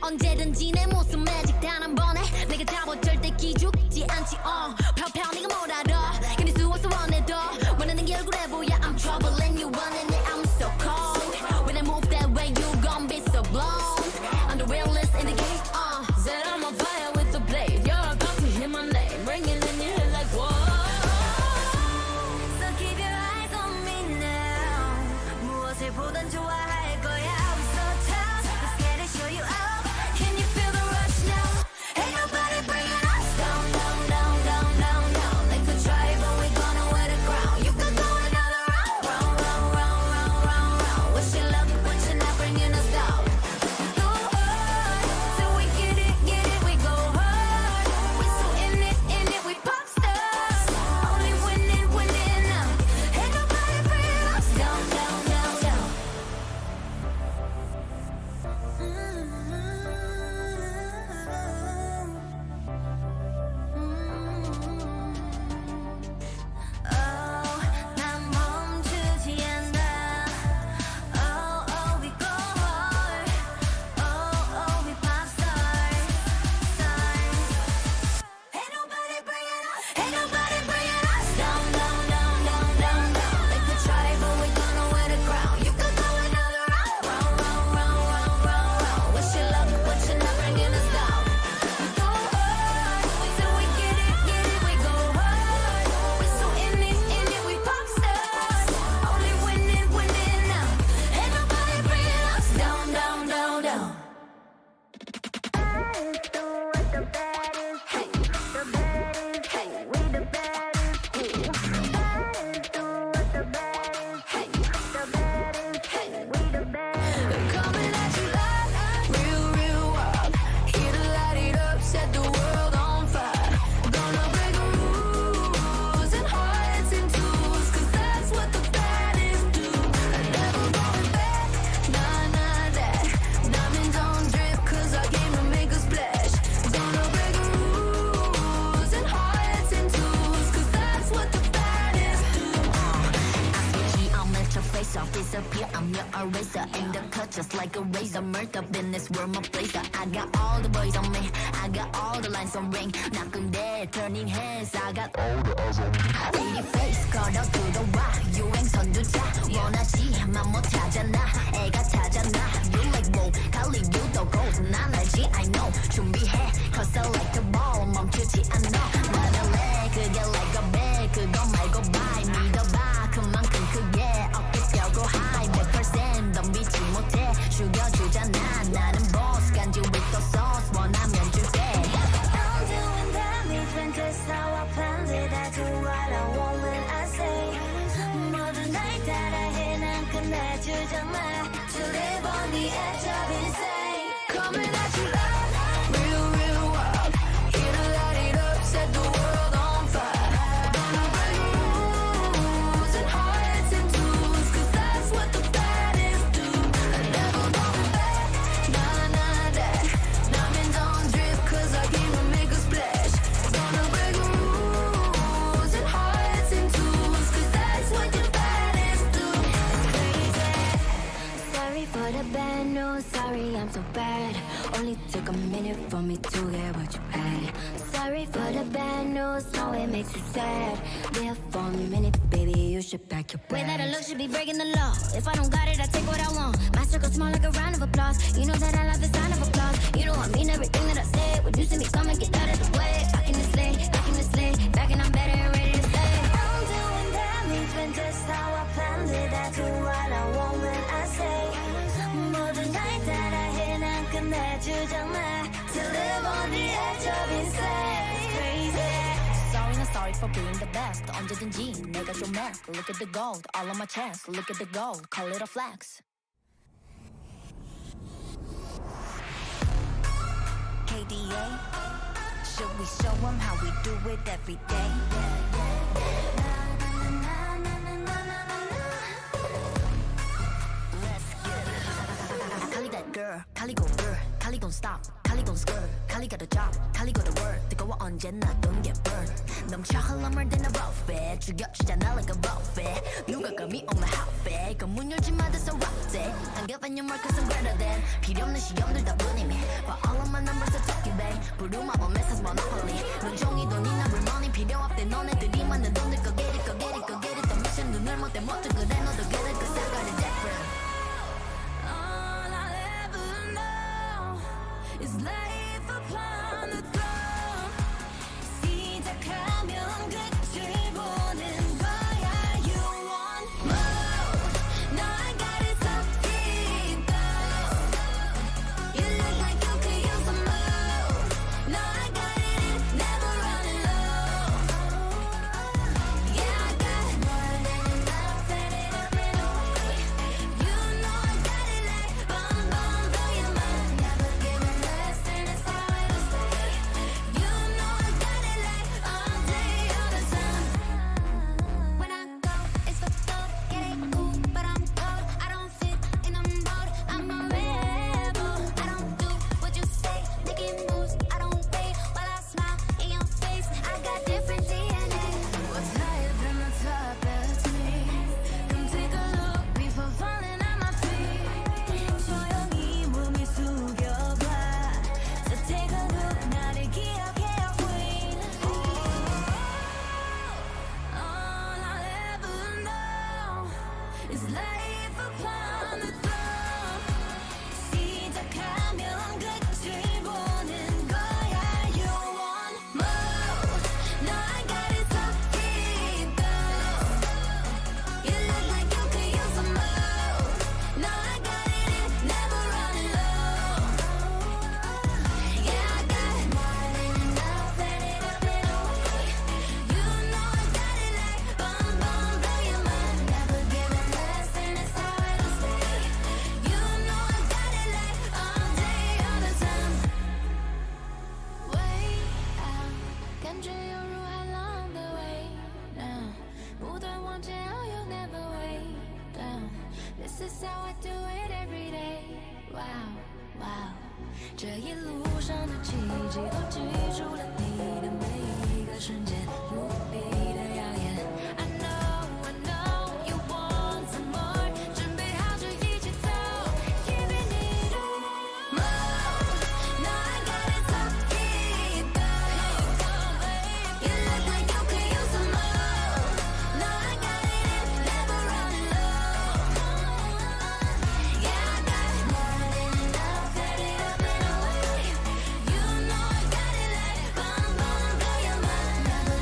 언제든지 내 모습 매직 단 한 번에 내가 잡아 절대 기죽지 않지 펴펴 네가 뭘 알아 견딜 수 없어 원해도 원하는 게 얼굴에 보여 I'm troubling you wanting it I'm so cold When I move that way you gon' be so blown I'm the realest in the game Said I'm on fire with the blade You're about to hear my name ringing in your head like whoa So keep your eyes on me now 무엇을 보던 좋아할 거야 I'm so tough Let's get it show you out Can you feel the rush now Ain't nobody bringing us down down down down down down They could try but we gonna wear the crown You could go another round round round round round round round Wish you luck but you're not bringing us down Go hard till we get it we go hard We so in it we pop stars Only winning now Ain't nobody bringing us down down down down 난 멈추지 않아 we go hard we pop stars Ain't nobody bringing us down down down down down down They could try but we gonna wear the crown You could go another round round round round round round round Wish you luck but you're not bringing us down Go hard till we get it we go hard We so in it we pop stars Only winning now Ain't nobody bringing us down down down down Coming at you live, real wild. Here to light it up, set the world on fire. Gonna break rules and hearts in twos, 'cause that's what the baddest do. Never going back, nah that. Diamonds on drip, 'cause I came to make a splash. Gonna break rules and hearts in twos, 'cause that's what the baddest do. I'll melt your face off, disappear, I'm your eraser. Aim the cut just like a razor. Murked up in this world, my blazer. I got all the boys on me, I got all the lines on ring. Knocking dead, turning heads, I got all the eyes on me. Pretty face, cut out to the rock. 유행 선두자, 원하지만 못하잖아. 애가 타잖아. You like whoa, 갈리 you the gold. 난 알지, I know. 준비해, cause I like the ball. 멈추지 않아. 나는 래, 그게 like a bag. 그거 말고 bye, 믿어봐. 그만큼 크게 어깨 펴고 high 100% 덤비지 못해 죽여주잖아 나는 boss 간지 with the sauce 원하면 줄게 I'm doing damage when that's how I planned it I do what I want when I say 모든 날 따라해 난 끝내주잖아 To live on the edge of insane Coming at you live real wild Here to light it up set the world on fire Gonna break rules and hearts in twos 'Cause that's what the baddest do Never going back, nah that Diamonds on drip 'cause I came to make a splash Gonna break rules and hearts in twos 'Cause that's what the baddest do It's crazy Sorry for the bad news, sorry I'm so bad Only took a minute for me to get what you had Sorry for the bad news, know it makes you sad Live for a minute, baby, you should pack your bags Way that I look should be breaking the law If I don't got it, I take what I want My circle small like a round of applause You know that I love the sound of applause You know I mean everything that I say When you see me coming, get out of the way Back in this lane, back and I'm better and ready to stay I'm doing damage when just how I planned it I do what I want when I say 모든 날 따라해 난 끝내주잖아 To live on the edge of insane It's crazy Sorry not sorry for being the best 언제든지 내가 좀 mad Look at the gold all on my chest Look at the gold call it a flex KDA Should we show them how we do it every day Let's get it Cali that girl, Cali go girl, Cali gon' stop Kylie gon' skirt Kylie got a job Kylie got a work 뜨거워 언제나 don't get burned 넘쳐 흘러물 than a rough bed 죽여주잖아 like a buffet 누가 감히 on my hotbed 그 문 열지 마 that's a rock day Don't give any more cause I'm greater than 필요 없는 시험들 다 뿐이미 But all of my numbers are talking bang 부루마법 메시지 monopoly 눈종이 돈이나 real money 필요 없대 너네들이 만든 돈들 go get it go get it go get it 더 미션 눈을 못대 못해 그래 너도 get it cause I got it different All I'll ever know is life upon the throne 시작하면 끝을 보는 거야 You want more No I got it so deep though You look like you could use some more No I got it never running low Yeah I got more than enough set it up and away You know I got it like boom boom blow your mind Never giving less and that's how it'll stay You know I got it like all day all the time When I go it's for gold get it cool but I'm cold I don't fit in a mold I'm a rebel I don't do what you say making moves I don't wait while I smile in your face I got different DNA What's higher than the top that's me Come take a look before falling on my feet 조용히 몸이 숙여봐 So take a look 나를 기억해 queen All I'll ever know is life upon the throne 시작하면 끝을 보는 거야 You want more No I got it so deep though You look like you could use some more No I got it never running low Yeah I got more than enough set it up and away You know I got it like boom boom blow your mind Never giving less and that's how it'll stay You know I got it like all day all the time Way out 感觉犹如海浪的味道不断往前 oh you'll never way down This is how I do it every day Wow wow 这一路上的奇迹都记住了你的每一个瞬间无比的耀眼 I know you want some more 准备好就一起走 Giving it all more No I got it so deep though You look like you could use some more No I got it never running low Yeah I got more than enough set it up and away You know I got it like boom boom blow your mind Never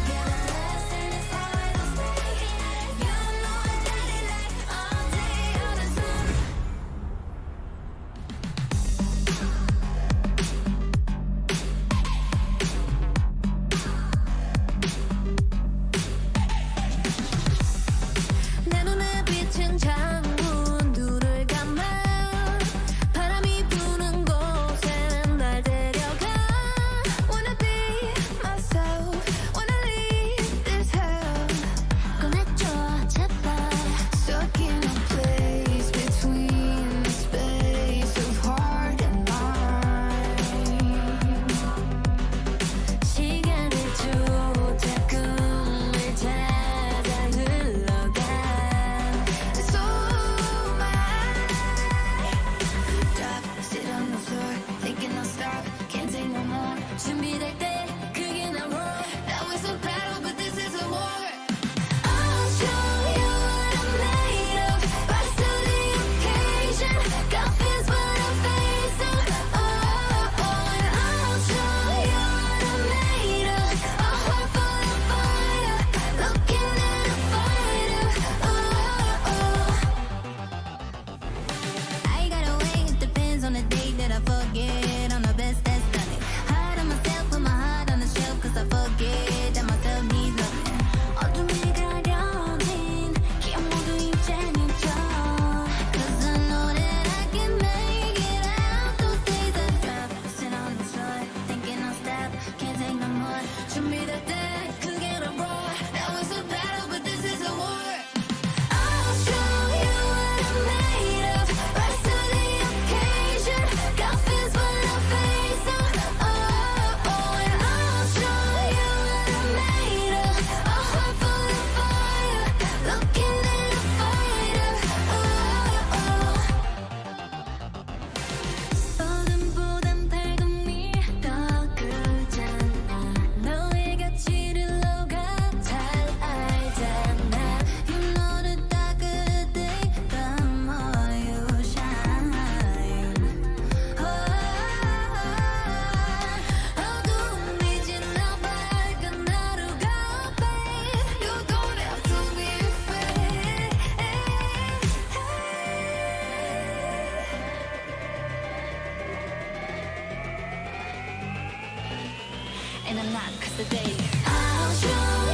and I'm not, cause today I'll show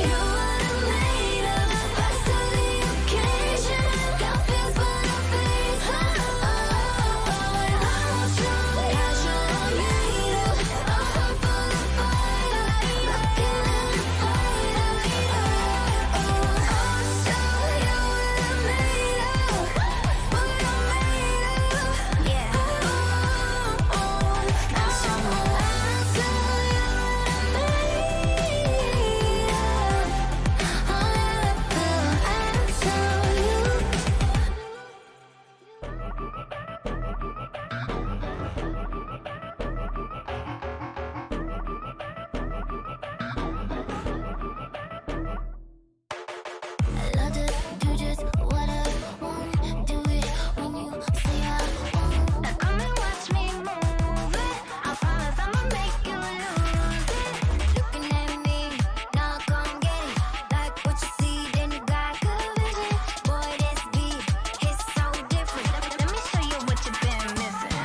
you what I'm made of. Rise to the occasion. Got fears but no face. I'll show you what I'm made of. A heart full of fire, like an fire. I'll show you what I'm made of. What I'm made of. Yeah. I'll show you what I'm made of. I love to do just what I want. Do it when you say I won't. Now come and watch me move it. I promise I'ma make you lose it. Looking at me, now come get it. Like what you see, then you got good vision. Boy, this beat hits so different. Let me show you what you've been missing.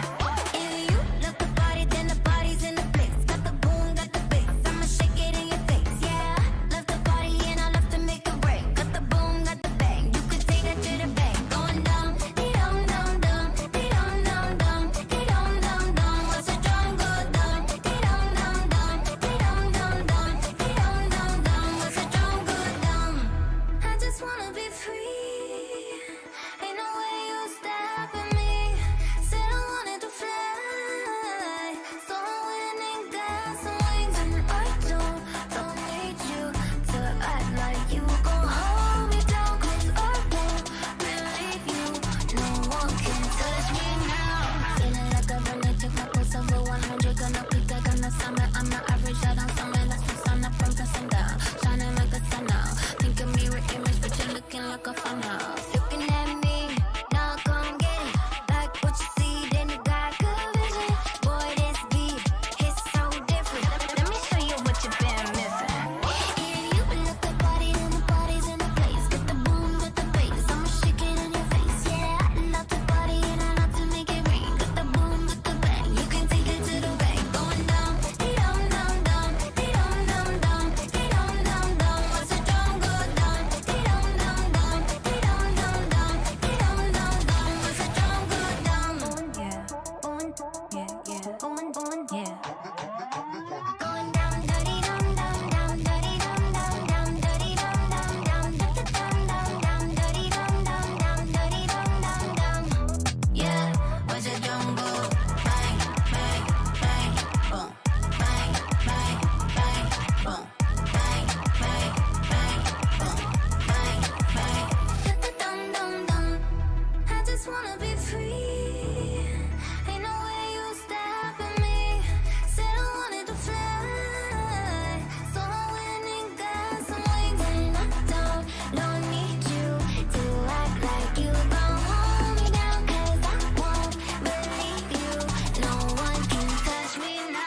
If you love the party, then the party's in the place. Got the boom, got the bass. I'ma shake it in your face. Yeah, love the party and I love to make a break. Got the boom, got the bang. You can take that to the bank. Going down, dee-dum, dum, dum, dee-dum, dum, dum, dee-dum, dum, dum. Watch the drum go down, dee-dum, dum, dum, dee-dum, dum, dum, dee-dum, dum, dum. Watch the drum go down. I just wanna be free. Ain't no way you stopping me. Said I wanted to fly, so I went and got some wings. And I don't need you to act like you gon' hold me down, cause I won't believe you. No one can touch me now. Feeling like a runner, took my pulse over 100. Gonna peak, I gonna summer. I'm not average, I don't summer. That's the sun up from the sundown. Shining like a sun now. Think of mirror image, but you're looking like a funnel. Looking at me, now come get it. Like what you see, then you got good vision. Boy, this beat hits so different. Let me show you what you've been missing. If you look the party, then the party's in the place. Get the boom, get the bass. I'ma shake it in your face. Yeah, I love the party and I love to make it rain. Got the boom, got the bang. You can take it to the bank. Going down, dee-dum, dum, dum, dee-dum, dum, dum, dee-dum, dum, dum. Watch the drum go down, dee-dum, dum, dum, dee-dum, dum, dum, dee-dum, dum, dum. Watch the drum go down. Going yeah. Going down, dirty dum dum dum, dirty dum dum dum, dirty dum dum dum, dirty dum dum dum, dirty dum dum dum, dirty dum dum dum. Yeah, watch the drum go bang bang bang boom, bang bang bang boom, bang bang bang boom, bang bang. Dirty dum dum dum. I just wanna be free. Ain't no way you stopping me. Said I wanted to fly, so I went and got some wings. And I don't need you to act like you gon' hold me down, cause I won't believe you. No one can touch me now.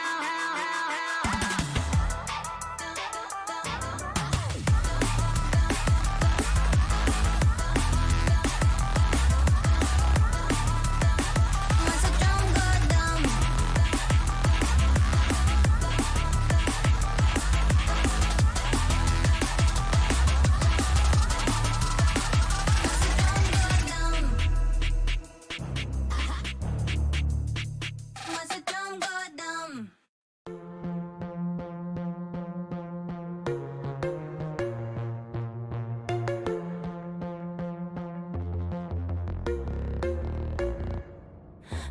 Watch the drum go down. Watch the drum go down.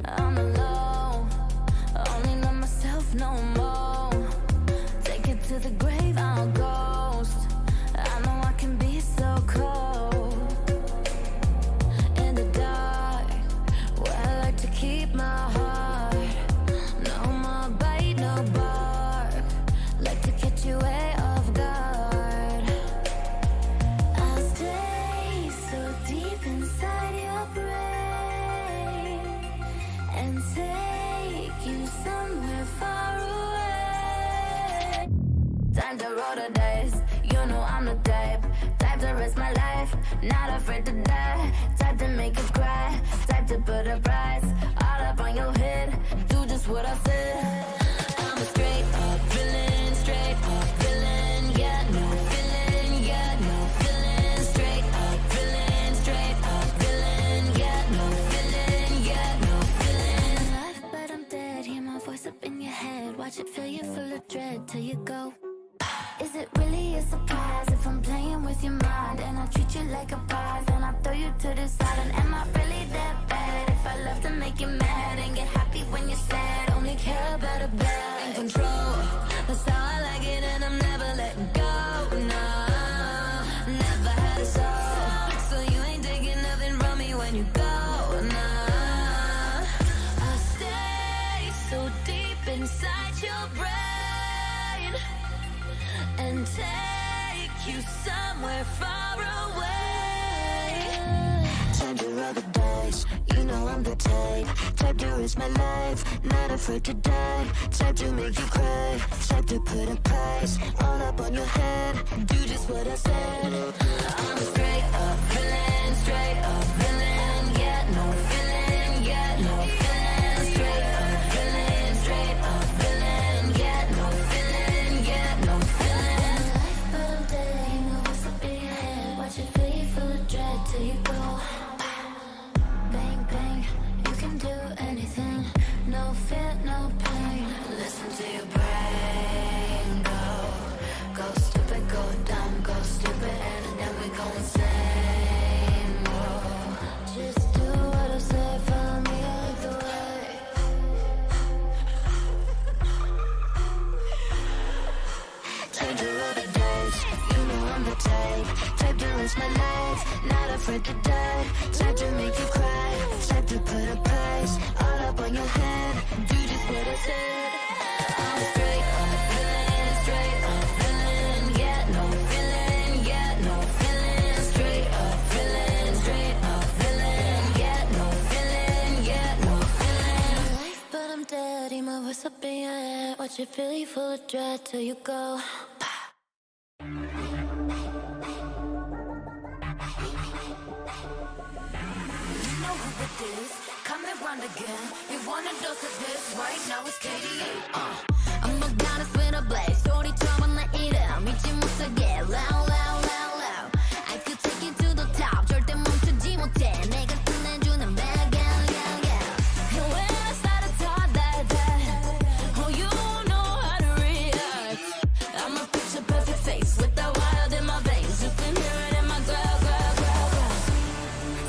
I'm alone, only know myself no more. Take it to the grave, I'll ghost. I know I can be so cold. In the dark, where I like to keep my heart. No more bite, no bark. Like to catch you way off guard. I'll stay so deep inside your brain and take you somewhere far away. Time to roll the dice, you know I'm the type to risk my life, not afraid to die. Type to make you cry, type to put a price all up on your head. Do just what I said. I'm a straight up villain, straight voice up in your head, watch it fill you full of dread till you go. Is it really a surprise if I'm playing with your mind and I treat you like a prize and I throw you to the side? And am I really that bad if I love to make you mad and get happy when you're sad? Only care about a bad. In control, that's how I like it and I'm never letting go. No, never had a soul, so you ain't taking nothing from me when you go. No, I stay so deep inside your brain and take you somewhere far away. Time to roll the dice, you know I'm the type to risk my life, not afraid to die. Type to make you cry, type to put a price all up on your head. Do just what I said. I'm a straight up villain, straight up villain. Yeah, no feeling, yeah, no feeling. Straight up villain, straight up villain. Yeah, no feeling, yeah, no feeling. But I'm dead, you know what's up in your head. Watch it fill you full of dread till you go. Bang, bang, you can do anything. No fear, no pain. Listen to your brain go. Go stupid, go dumb, go stupid, and then we go insane. Whoa. Just do what I say, follow me out the way. Time to roll the dice, you know I'm the type to risk my life, not afraid to die. Type to make you cry, type to put a price all up on your head. Do just what I said. I'm straight up villain, straight up villain. Yeah, no feeling, yeah, no feeling. Straight up villain, straight up villain. Yeah, no feeling, yeah, no feeling. But I'm dead, my voice up in your head. Watch it fill you full of dread till you go. Coming round again. You want a dose of this? Right now it's KD8. I'm a goddess with a blaze. 소리처럼 나 이름 믿지 못하게 loud, loud, loud, loud. I could take you to the top. 절대 멈추지 못해. 내가 끝내주는 bad gal, gal, gal. And when I start to talk that, oh, you know how to react. I'm a picture perfect face with the wild in my veins. You can hear it in my growl, growl, growl, growl.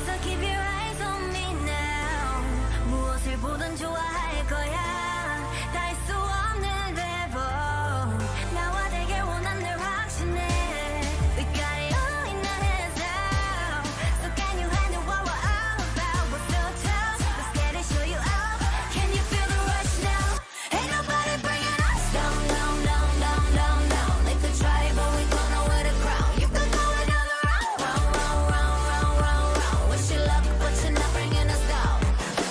So keep your eyes on me now. 무엇을 보든 좋아할 거야. 다 할 수 없는 대본. 나와 되길 원한 늘 확신해. We got it all in our hands now. So can you handle what we're all about? We're so tough. Let's get it, show you out. Can you feel the rush now? Ain't nobody bringing us down, down, down, down, down, down. They could try, but we gonna wear the crown. You could go another round, round, round, round, round, round, round. Wish you luck, but you're not bringing us down.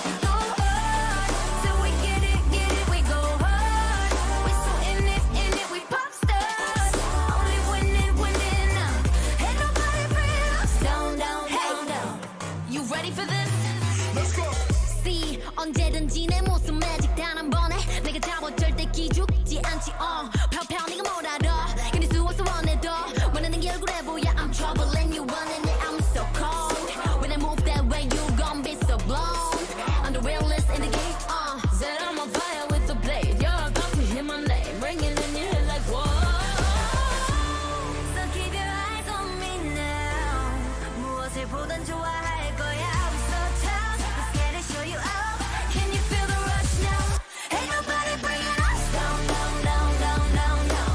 We go hard till we get it, we go hard. We so in it, we pop stars. Only winning now. Ain't nobody bringing us down, down, down, down. You ready for this? Let's go. See, 언제든지 내 모습 매직 단 한 번에 내가 잡아 절대 기죽지 않지. 펴펴 네가 뭘 알아. 견딜 수 없어 원해도 원하는 게 얼굴에 보여. I'm troubling you running it. I'm so cold. When I move that way, you gon' be so blown. I'm the realest in the game. Said I'm on fire with the blade. You're about to hear my name, ringing in your head like whoa. So keep your eyes on me now. 무엇을 보든 좋아할 거야. We so tough. Let's get it, show you out. Can you feel the rush now? Ain't nobody bringing us down, down, down, down, down, down.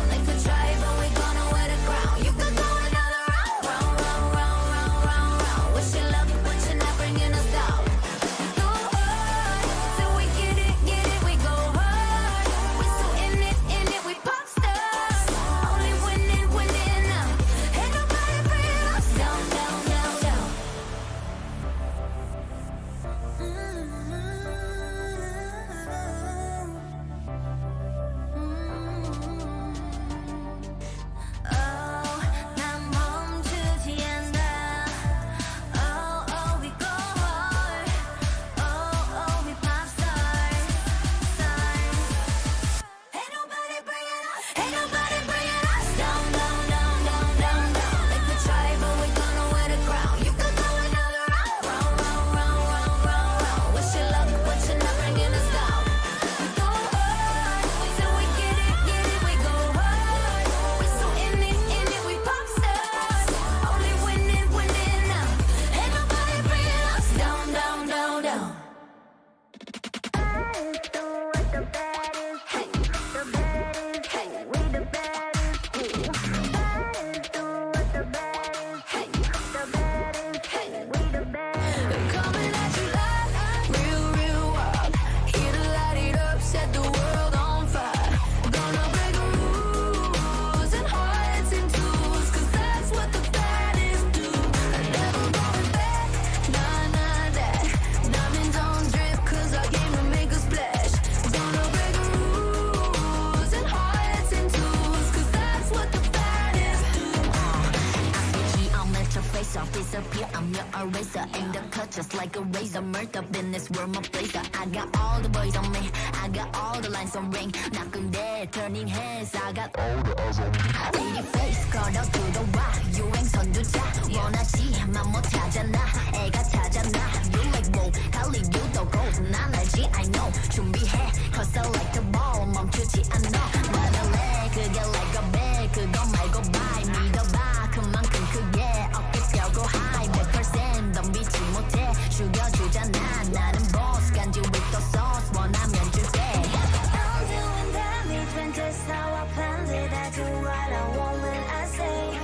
my razor. Ain't the cut just like a razor. Murked up in this world, my blazer. I got all the boys on me. I got all the lines on ring. Knocking dead, turning heads. I got all the eyes on me. Lady face, 걸어 들어와. 유행 선두자. 원하지만 못하잖아. 애가 타잖아. You like whoa, 달리 유도 gold. 난 알지, I know. 준비해, cause I like the ball. 멈추지 않아. 나는 내 그게 like a bag. 그거 말고 bye. 믿어봐, 그만큼 크게. 어깨 펴고 high. 100% 덤비지 못해. 죽여주잖아. 나는 boss. 간지 with the sauce. 원하면 줄게. I'm doing damage when just how I planned it. I do what I want when I say.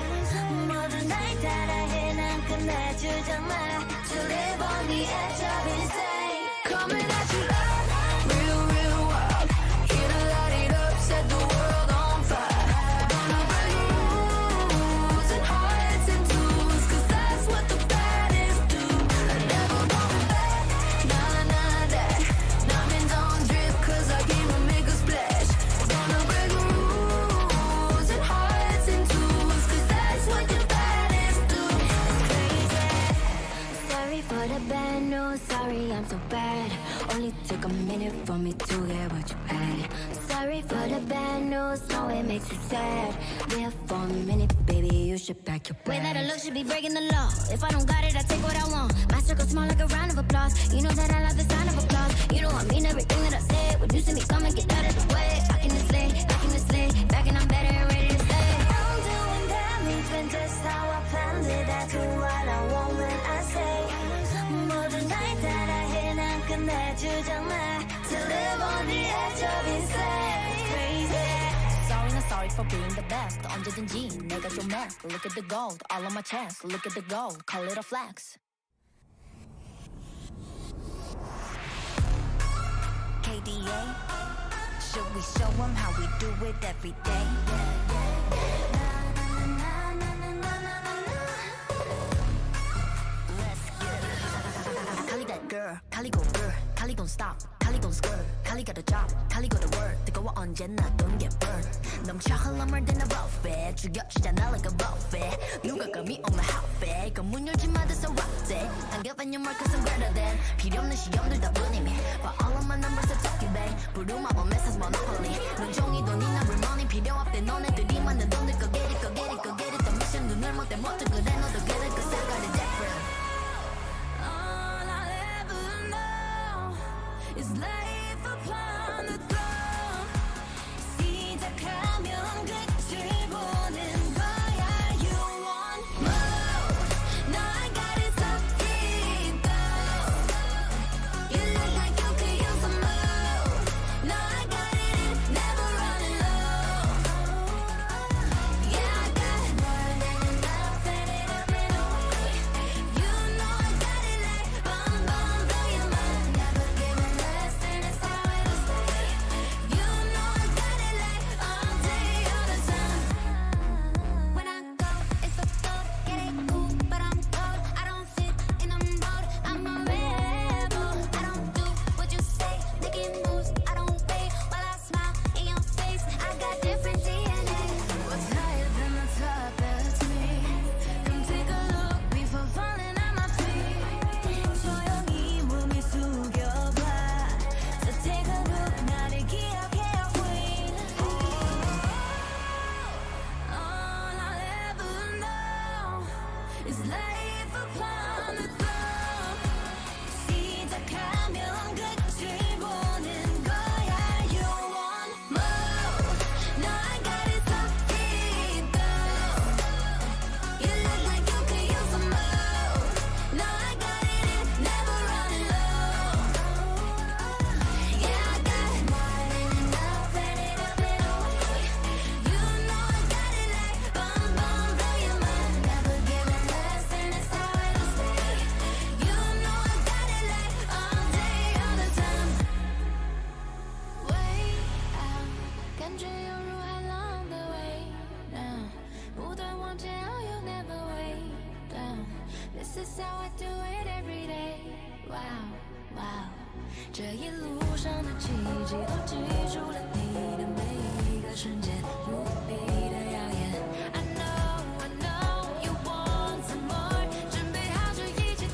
모든 날 따라해 난 끝내주잖아. To live on the edge of insane. Coming at you like real, real wild. Here to light it up, set the world on fire. Gonna break rules and hearts and tools, cause that's what the baddest do. Never going back, nah, nah, that. Diamonds on drip, cause I came to make a splash. Gonna break rules and hearts and tools, cause that's what the baddest do. Sorry for the bad news, sorry I'm so bad. Only took a minute for me to get what you had. Sorry for the bad news, no it makes you sad. There for a minute, baby, you should pack your bags. Way that I look should be breaking the law. If I don't got it, I take what I want. My circle small like a round of applause. You know that I love the sound of applause. You know I mean everything that I said. When you see me coming, get out of the way. Back in the sleigh, back and I'm better and ready to stay. I'm doing damage when just how I planned it. I do what I want when I say. 모든 날 따라해 난 끝내주잖아. To live on the edge of insane. Crazy. Sorry, not sorry for being the best. 언제든지 내가 좀 해. Look at the gold, all on my chest. Look at the gold, call it a flex. KDA. Should we show them how we do it every day? Kali that girl, Kali go girl, Kali don't stop, Kali don't skirt, Kali got a job, Kali got a word. 뜨거워 언제나 don't get burned. 넘쳐 흘러물 than a buffet. 죽여주잖아 like a buffet. 누가 감히 on my outfit. 그 문 열지 마, that's a rock day. Don't give any more cause I'm greater than. 필요 없는 시험들 다 뿐이미. But all of my numbers are talking back. 부루마법 message monopoly. 눈종이 돈이나 real money 필요 없대. 너네들이 만든 돈들 go get it, go get it, go get it. 더 미션 눈을 못대 못해 그래 너도 get it cause I got it different. All I'll ever know is life upon the throne. 시작하면 끝을 보는 거야. You want more? No, I got it so deep though. You look like you could use some more. No, I got it, never running low. Yeah, I got more than enough, set it up and away. You know I got it like bum bum, blow your mind. Never giving less, and that's how it'll stay. You know I got it like all day, all the time. When I go, it's for gold, get it cool, but I'm cold. I don't fit in a mold, I'm a rebel. I don't do what you say, making moves, I don't wait while I smile in your face. I got different DNA. What's higher than the top? That's me. Come take a look before falling at my feet. 조용히 몸을 숙여봐. So take a look, 나를 기억해, queen. All I'll ever know is life upon the throne. 시작하면 끝을 보는 거야. You want more? No, I got it so deep though. You look like you could use some more. No, I got it, never running low. Yeah, I got more than enough, set it up and away. You know I got it like bum bum, blow your mind. Never giving less, and that's how it'll stay. You know I got it like all day, all the time. Way out，感觉犹如海浪的味道，不断往前，Oh you never way down. This is how I do it every day. Wow, wow，这一路上的奇迹都记住了你的每一个瞬间，无比的耀眼。I know you want some more，准备好就一起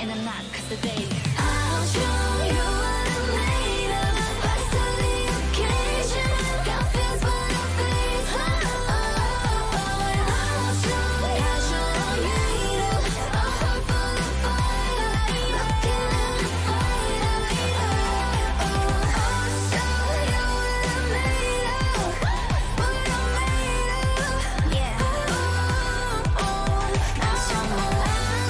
and I'm not, cause today I'll show you what I'm made of. Rise to the occasion. Got fears but no faith. Oh, and I'll show you what I'm made of. A heart full of fire. Looking at the fire. I'll show you what I'm made of. What I'm made of. yeah. I'll show you what I'm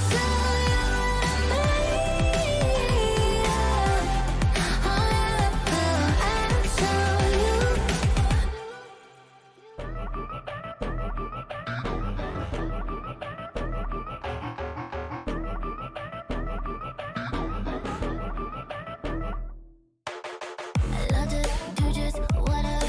I love to do just what I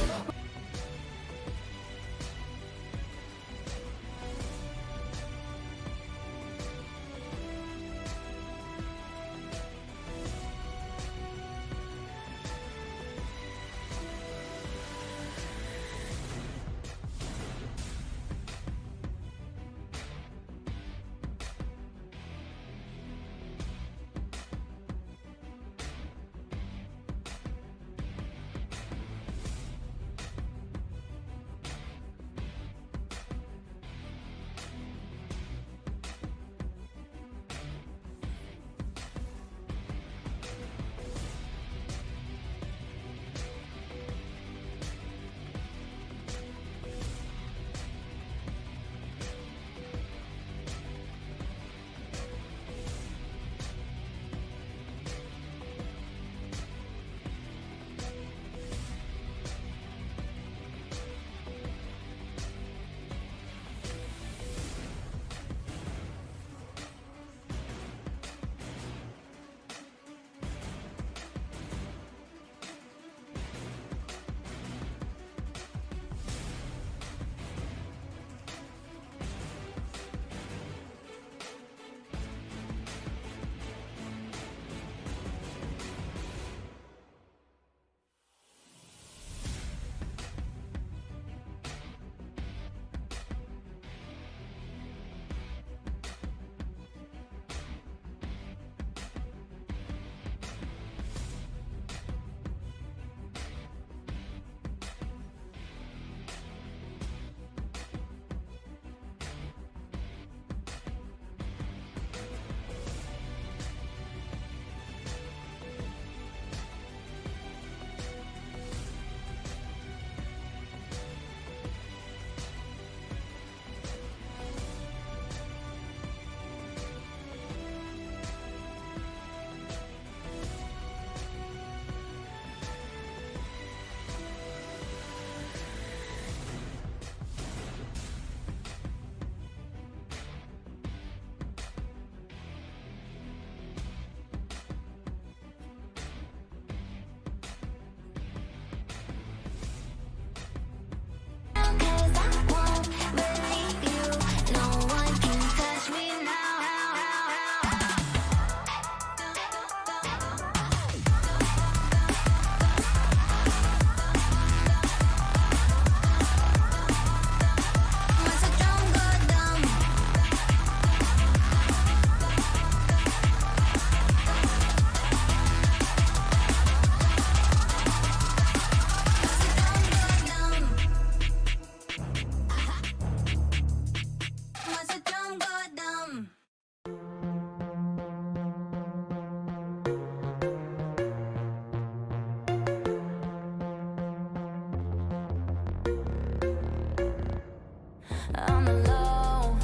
I'm alone,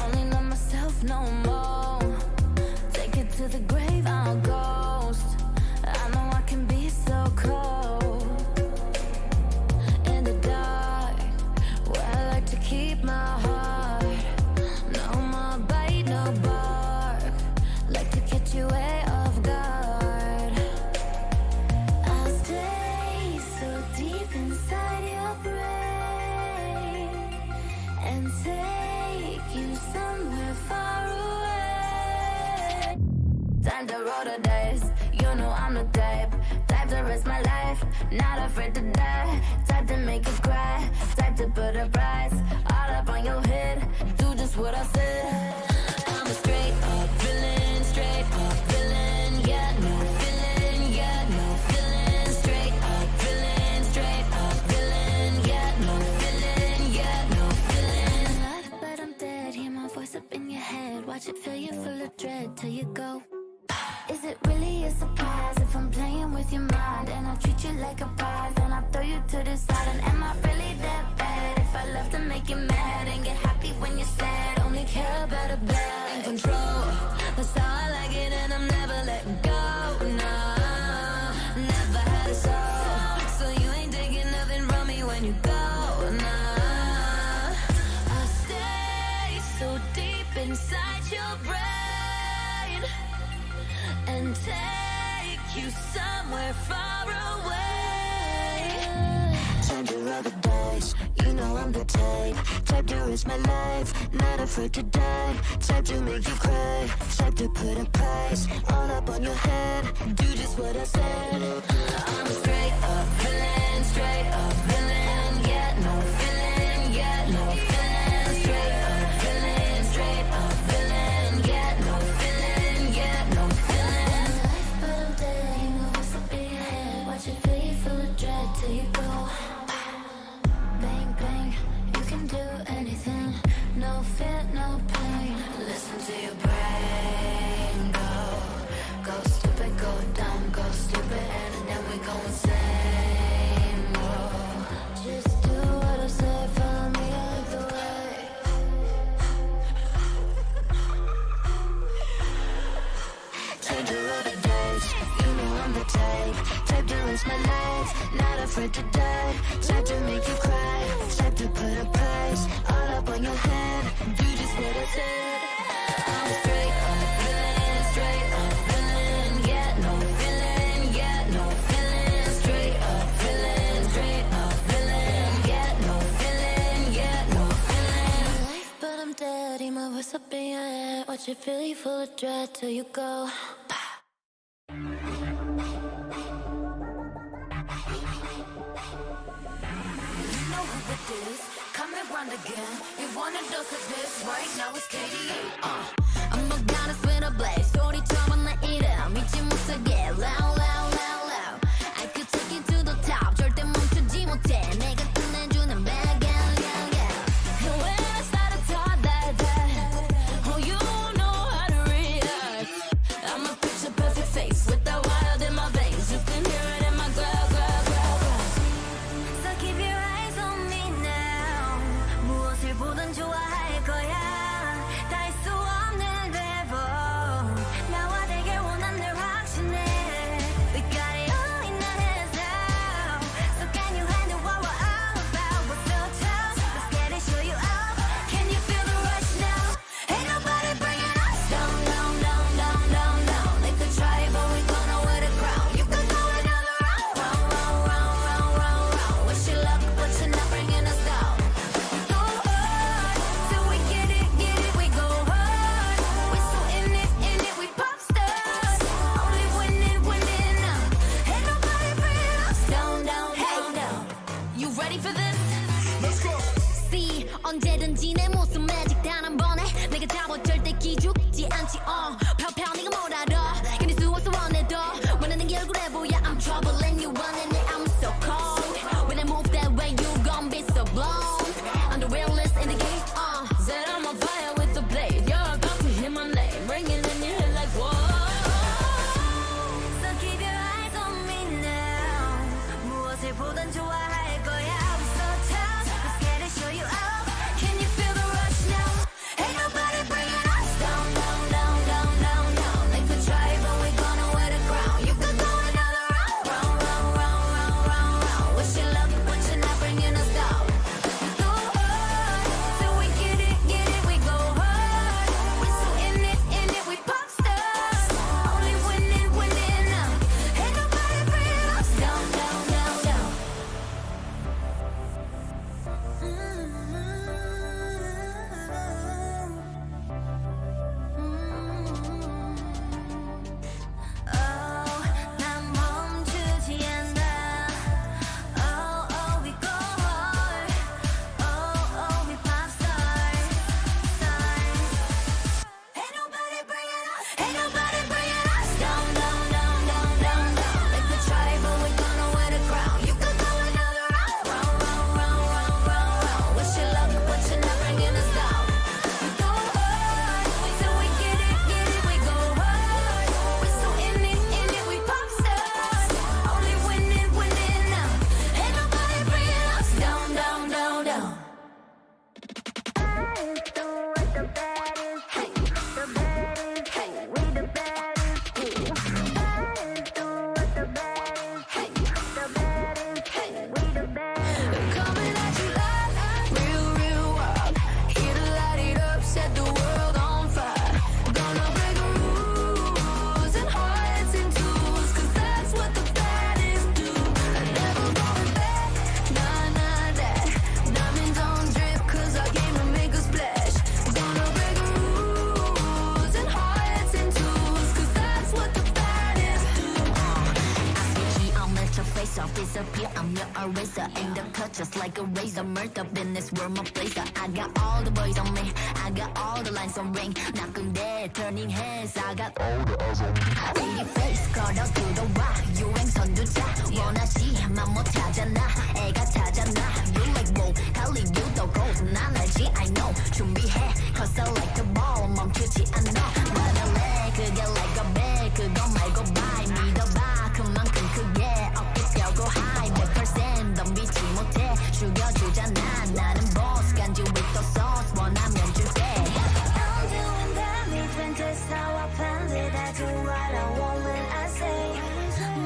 only love myself no more. Take it to the grave, I'll ghost. I know I can be so cold. In the dark, where I like to keep my heart. No more bite, no bark. Like to catch you way off guard. I'll stay so deep inside your brain and take you somewhere far away. Time to roll the dice, you know I'm the type to risk my life, not afraid to die. Type to make you cry, type to put a price all up on your head. Do just what I said. I'm a straight up villain, straight like a prize, then I throw you to the side. And am I really that bad? If I love to make you mad and get happy when you're sad, only care about a bad. In control, that's how I like it, and I'm never letting go. No, never had a soul, so you ain't taking nothing from me when you go. No, I stay so deep inside your brain and take you somewhere far away. Time to roll the dice, you know I'm the type to risk my life, not afraid to die. Type to make you cry, type to put a price all up on your head. Do just what I said. I'm a straight up villain, yeah, no feeling, yeah, no feeling. Straight up villain, yeah, no feeling, yeah, no feeling. But I'm dead, you know what's up in your head. Watch it feel you full of dread till you go. Bang, bang, you can do anything. No fear, no pain. Listen to your brain go stupid, go dumb, go stupid, and then we go insane. Whoa. Just do what I say, follow me out the way. Time to roll the dice, you know I'm the type to risk my life, not afraid to die. Type to make you cry, type to put a price all up on your head. Do just what I said. I'm a straight up villain, yeah, no feeling, yeah, no feeling. Straight up villain, yeah, no feeling, yeah, no feeling. But I'm dead, eat my voice up in your head. Watch it feel you full of dread till you go. You know who it is, come and run again. You want a dose of this, right now it's KD. I'm a goddess with a blaze, 소리처럼 나 이름 잊지 못하게 loud, loud, loud, loud. I could take you to the top, 절대 멈추지 못해. 내가 끝내주는 bag, yeah, yeah, yeah. And when I start to talk that, oh, you know how to react. I'm a picture perfect face with the wild in my veins. You can hear it in my growl, growl, growl, growl. So keep your eyes on me now. 무엇을 보든 좋아할 거야. 다 할 수 없는 래퍼. 나와 되길 원한 널 확신해. We got it all in our hands now. So can you handle what we're all about? We're so tough. Let's get it, show you out. Can you feel the rush now? Ain't nobody bringing us down, down, down, down, down, down. They could try, but we gonna wear the crown. You can go another round, round, round, round, round, round, round. Wish you luck, but you're not bringing us down. We go hard till we get it, we go hard. We're so in it, we pop stars. Only winning now. Ain't nobody bringing us down, down, down, down. You ready for this? Let's go. See, 언제든지 내 모습 매직 단 한 번에 내가 잡아 절대 기죽지 않지. 펴펴 네가 뭘 알아. 견딜 수 없어 원해도 원하는 게 얼굴에 보여. I'm trouble and you running it, I'm so cold. When I move that way you gon' be so blown. I'm the realest in the game, said I'm on fire with the blade. You're about to hear my name ringing in your head like whoa. So keep your eyes on me now. 무엇을 보든 좋아할 거야. We're so tough. Let's get it, show you out. Can you feel the rush now? Ain't nobody bringing us down, down, down, down, disappear. I'm your eraser. Ain't the cut just like a razor. Murder in this world, my blazer. I got all the boys on me. I got all the lines on ring. Knocking dead, turning heads. I got all the eyes on me. Baby face, 걸어 들어와. 유행 선두자. 원하지만 못하잖아. 애가 타잖아. You like whoa. 달리 유도 go. 난 알지, I know. 준비해. Cause I like the ball. 멈추지 않아. 말할래. 그게 like a bag. 그거 말고 bye. 믿어봐. 그만큼 크게. 어깨 펴고 high. 100% 덤비지 못해. 죽여주잖아. 나는 boss. 간지 with the sauce. 원하면 줄게. I'm doing damage when that's how I planned it. I do what I want when I say.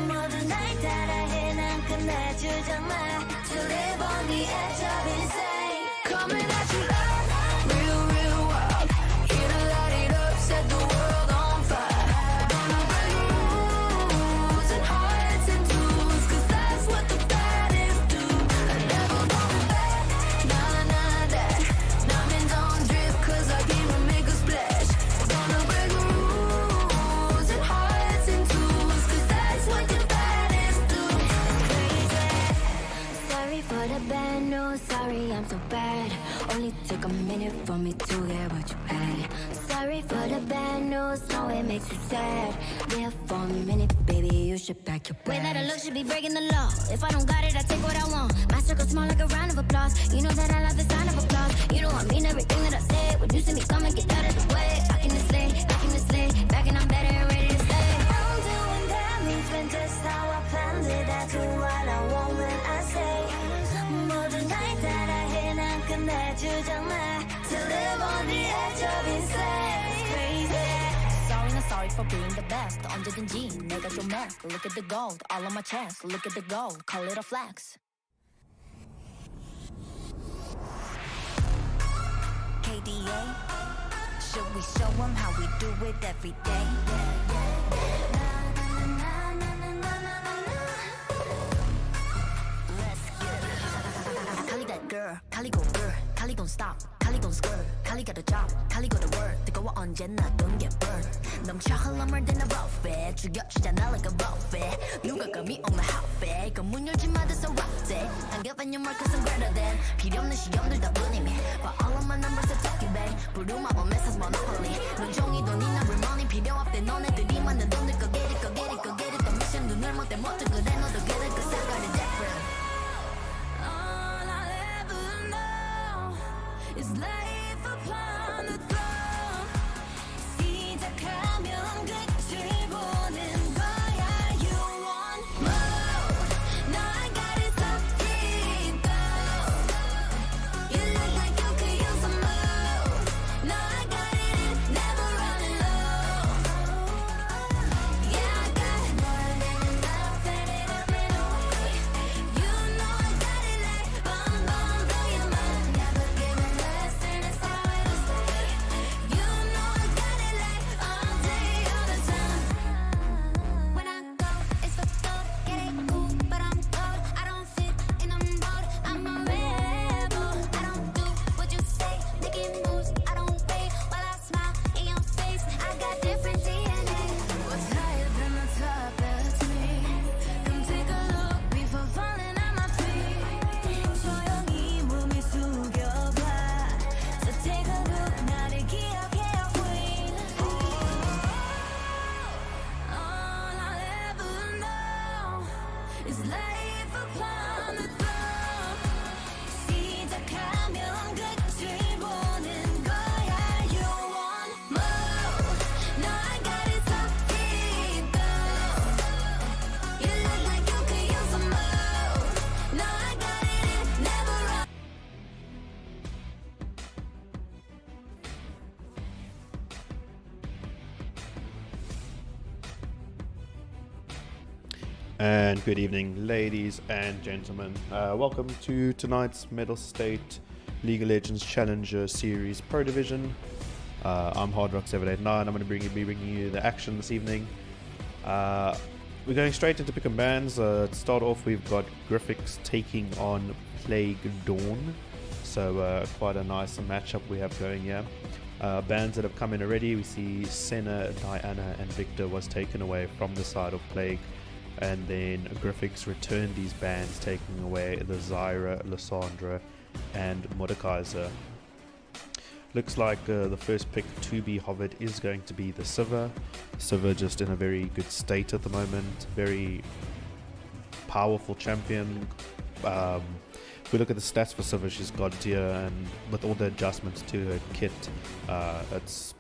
모든 날 따라해 난 끝내주잖아. To live on the edge of insane. Coming at you like real, real wild. Here to light it up, set the world on fire. Gonna break rules and hearts and tools, cause that's what the baddest do. I never going back, nah, nah, that. Diamonds on drip, cause I came to make a splash. Gonna break rules and hearts and tools, cause that's what the baddest do. Crazy. Sorry for the bad news, sorry I'm so bad. Only took a minute for me to get what you had. Sorry for the bad news, no it makes you sad. There for a minute, baby, you should pack your bags. Way that I look should be breaking the law. If I don't got it, I take what I want. My circle small like a round of applause. You know that I love the sound of applause. You know I mean everything that I say. When you see me coming, get out of the way. Back in the sleigh, back in the sleigh, back and I'm better and ready to stay. I'm doing damage when just how I planned it. I do what I want when I say. 모든 날 따라해 난 끝내주잖아. To live on the edge of insane. It's crazy. Sorry, not sorry for being the best. 언제든지 내가 좀 해. Look at the gold, all on my chest. Look at the gold, call it a flex. KDA, should we show them how we do it every day? Kali that girl, Kali go girl, Kali gon' stop, Kali gon' skirt, Kali got a job, Kali got a word. 뜨거워 언제나 don't get burned. 넘쳐 흘러물 than a buffet, 죽여주잖아 like a buffet. 누가 감히 on my outfit, 그 문 열지 마 that's a rough day. Can't give any more cause I'm greater than. 필요 없는 시험들 다 뿐이미. But all of my numbers are talking back. 부루마법 메사스 monopoly. 눈종이 돈이나 real money 필요 없대. 너네들이 만든 돈들 go get it, go get it, go get it. 더 미션 눈을 못 떼 못해 그래 너도 get it cause I got it different. All I'll ever know is life upon the throne. 시작하면 끝을 보는 거야. You want more? No, I got it so deep down. You look like you could use some more. No, I got it, never running low. Yeah, I got more than enough, and it up and away. You know I got it like bomb, bomb, blow your mind. Never giving less, and it's how it'll stay. You know I got it like all day, all the time. When I go, it's for gold. Get it cool, but I'm cold. I don't fit in a mold. I'm a rebel. I don't do what you say. Making moves, I don't wait while I smile in your face. I got different DNA. What's higher than the top? That's me. Come take a look before falling on my feet. 조용히 몸을 숙여봐. So take a look, 나를 기억해, queen. All I'll ever know is life upon the throne. 시작하면 끝을 보는 거야. You want more? No, I got it so deep down. You look like you could use some more. No, I got it, never run. And good evening, ladies and gentlemen. Welcome to tonight's Mettlestate League of Legends Challenger Series Pro Division. I'm HardRock789. I'm going to be bringing you the action this evening. We're going straight into pick and bans. To start off, we've got Grifix taking on Plague Dawn. So quite a nice matchup we have going here. Bans that have come in already. We see Senna, Diana, and Victor was taken away from the side of Plague. and then Grifix returned these bans, taking away the Zyra, Lissandra, and Mordekaiser. Looks like the first pick to be hovered is going to be the Sivir. Sivir just in a very good state at the moment, very powerful champion. If we look at the stats for Sivir, she's god tier, and with all the adjustments to her kit, it's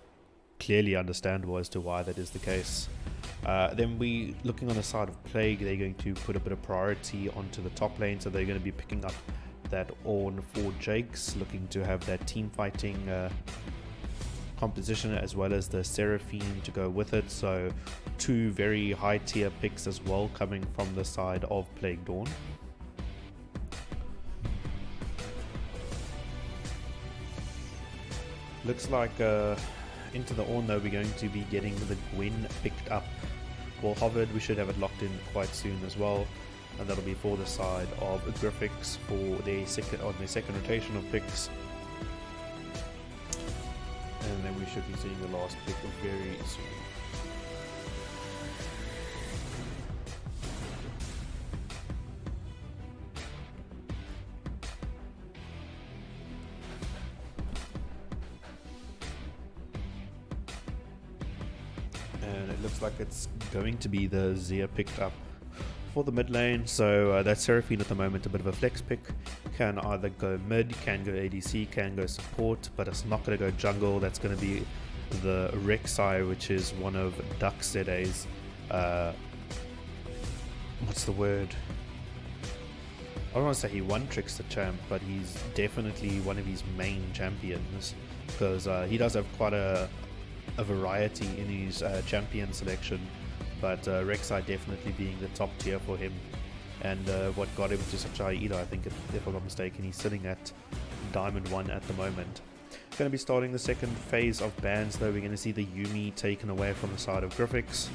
clearly understandable as to why that is the case. Then we looking on the side of Plague, they're going to put a bit of priority onto the top lane, so they're going to be picking up that Ornn for Jakes, looking to have that team fighting composition as well as the Seraphine to go with it. So two very high tier picks as well coming from the side of Plague Dawn. Looks like into the Ornn though, we're going to be getting the Gwen picked up. Well, hovered, we should have it locked in quite soon as well, and that'll be for the side of Grifix for their second rotation of picks. And then we should be seeing the last pick very soon. And it looks like it's going to be the Zia picked up for the mid lane. So that Seraphine at the moment, a bit of a flex pick, can either go mid, can go ADC, can go support, but it's not going to go jungle. That's going to be the Rek'Sai, which is one of Duck ZA's what's the word, I don't want to say he one tricks the champ, but he's definitely one of his main champions, because he does have quite a variety in his champion selection, but Rek'Sai definitely being the top tier for him, and what got him to such a high elo. I think, if I'm not mistaken, he's sitting at Diamond 1 at the moment. Going to be starting the second phase of bans though. We're going to see the Yuumi taken away from the side of Grifix,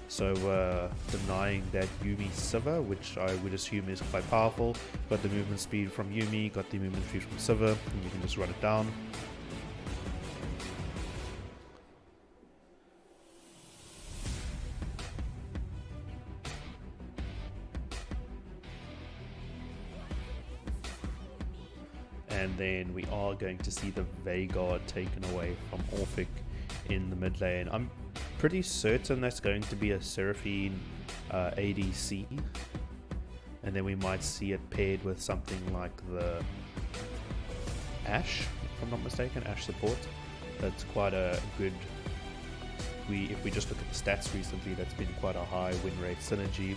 so denying that Yuumi Sivir, which I would assume is quite powerful. Got the movement speed from Yuumi, got the movement speed from Sivir, and you can just run it down. And then we are going to see the Veigar taken away from Orphic in the mid lane. I'm pretty certain that's going to be a Seraphine ADC. And then we might see it paired with something like the Ashe, if I'm not mistaken, Ashe support. That's quite a good... If we just look at the stats recently, that's been quite a high win rate synergy.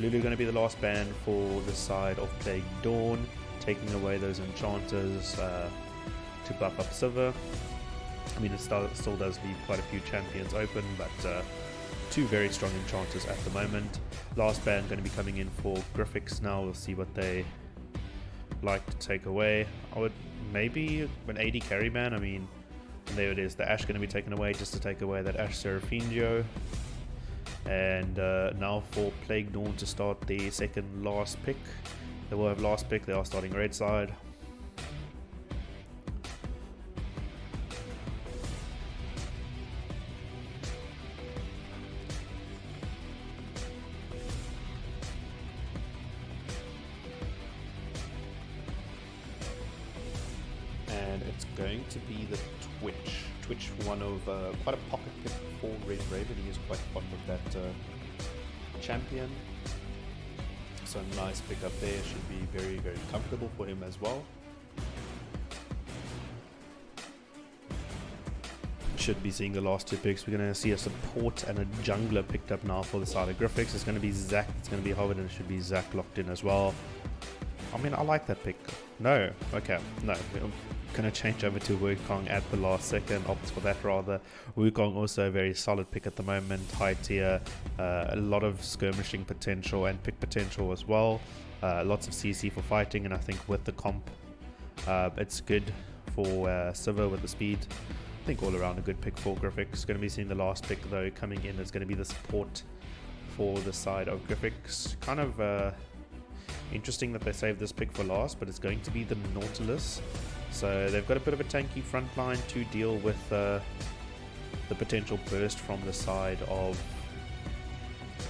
Lulu going to be the last ban for the side of Plague Dawn, taking away those enchanters to buff up Sivir. I mean, it still does leave quite a few champions open, but two very strong enchanters at the moment. Last ban going to be coming in for Grifix now. We'll see what they like to take away. I would maybe an AD carry ban. I mean, and there it is. The Ashe going to be taken away just to take away that Ashe Seraphinio. And now for Plague Dawn to start the second last pick. They will have last pick. They are starting red side. And it's going to be the Twitch. Twitch, one of quite a pocket pick for Red Raven. He is quite fond of that champion. So nice pick up there, should be very, very comfortable for him as well. Should be seeing the last two picks. We're going to see a support and a jungler picked up now for the side of Grifix. It's going to be Zac, it's going to be Howard, and it should be Zac locked in as well. I mean, I like that pick. No, okay, no. I'm going to change over to Wukong at the last second, opt for that rather. Wukong also a very solid pick at the moment, high tier, a lot of skirmishing potential and pick potential as well. Lots of CC for fighting, and I think with the comp, it's good for Sivir with the speed. I think all around a good pick for Grifix. Going to be seeing the last pick though coming in. It's going to be the support for the side of Grifix. Kind of interesting that they saved this pick for last, but it's going to be the Nautilus. So they've got a bit of a tanky front line to deal with the potential burst from the side of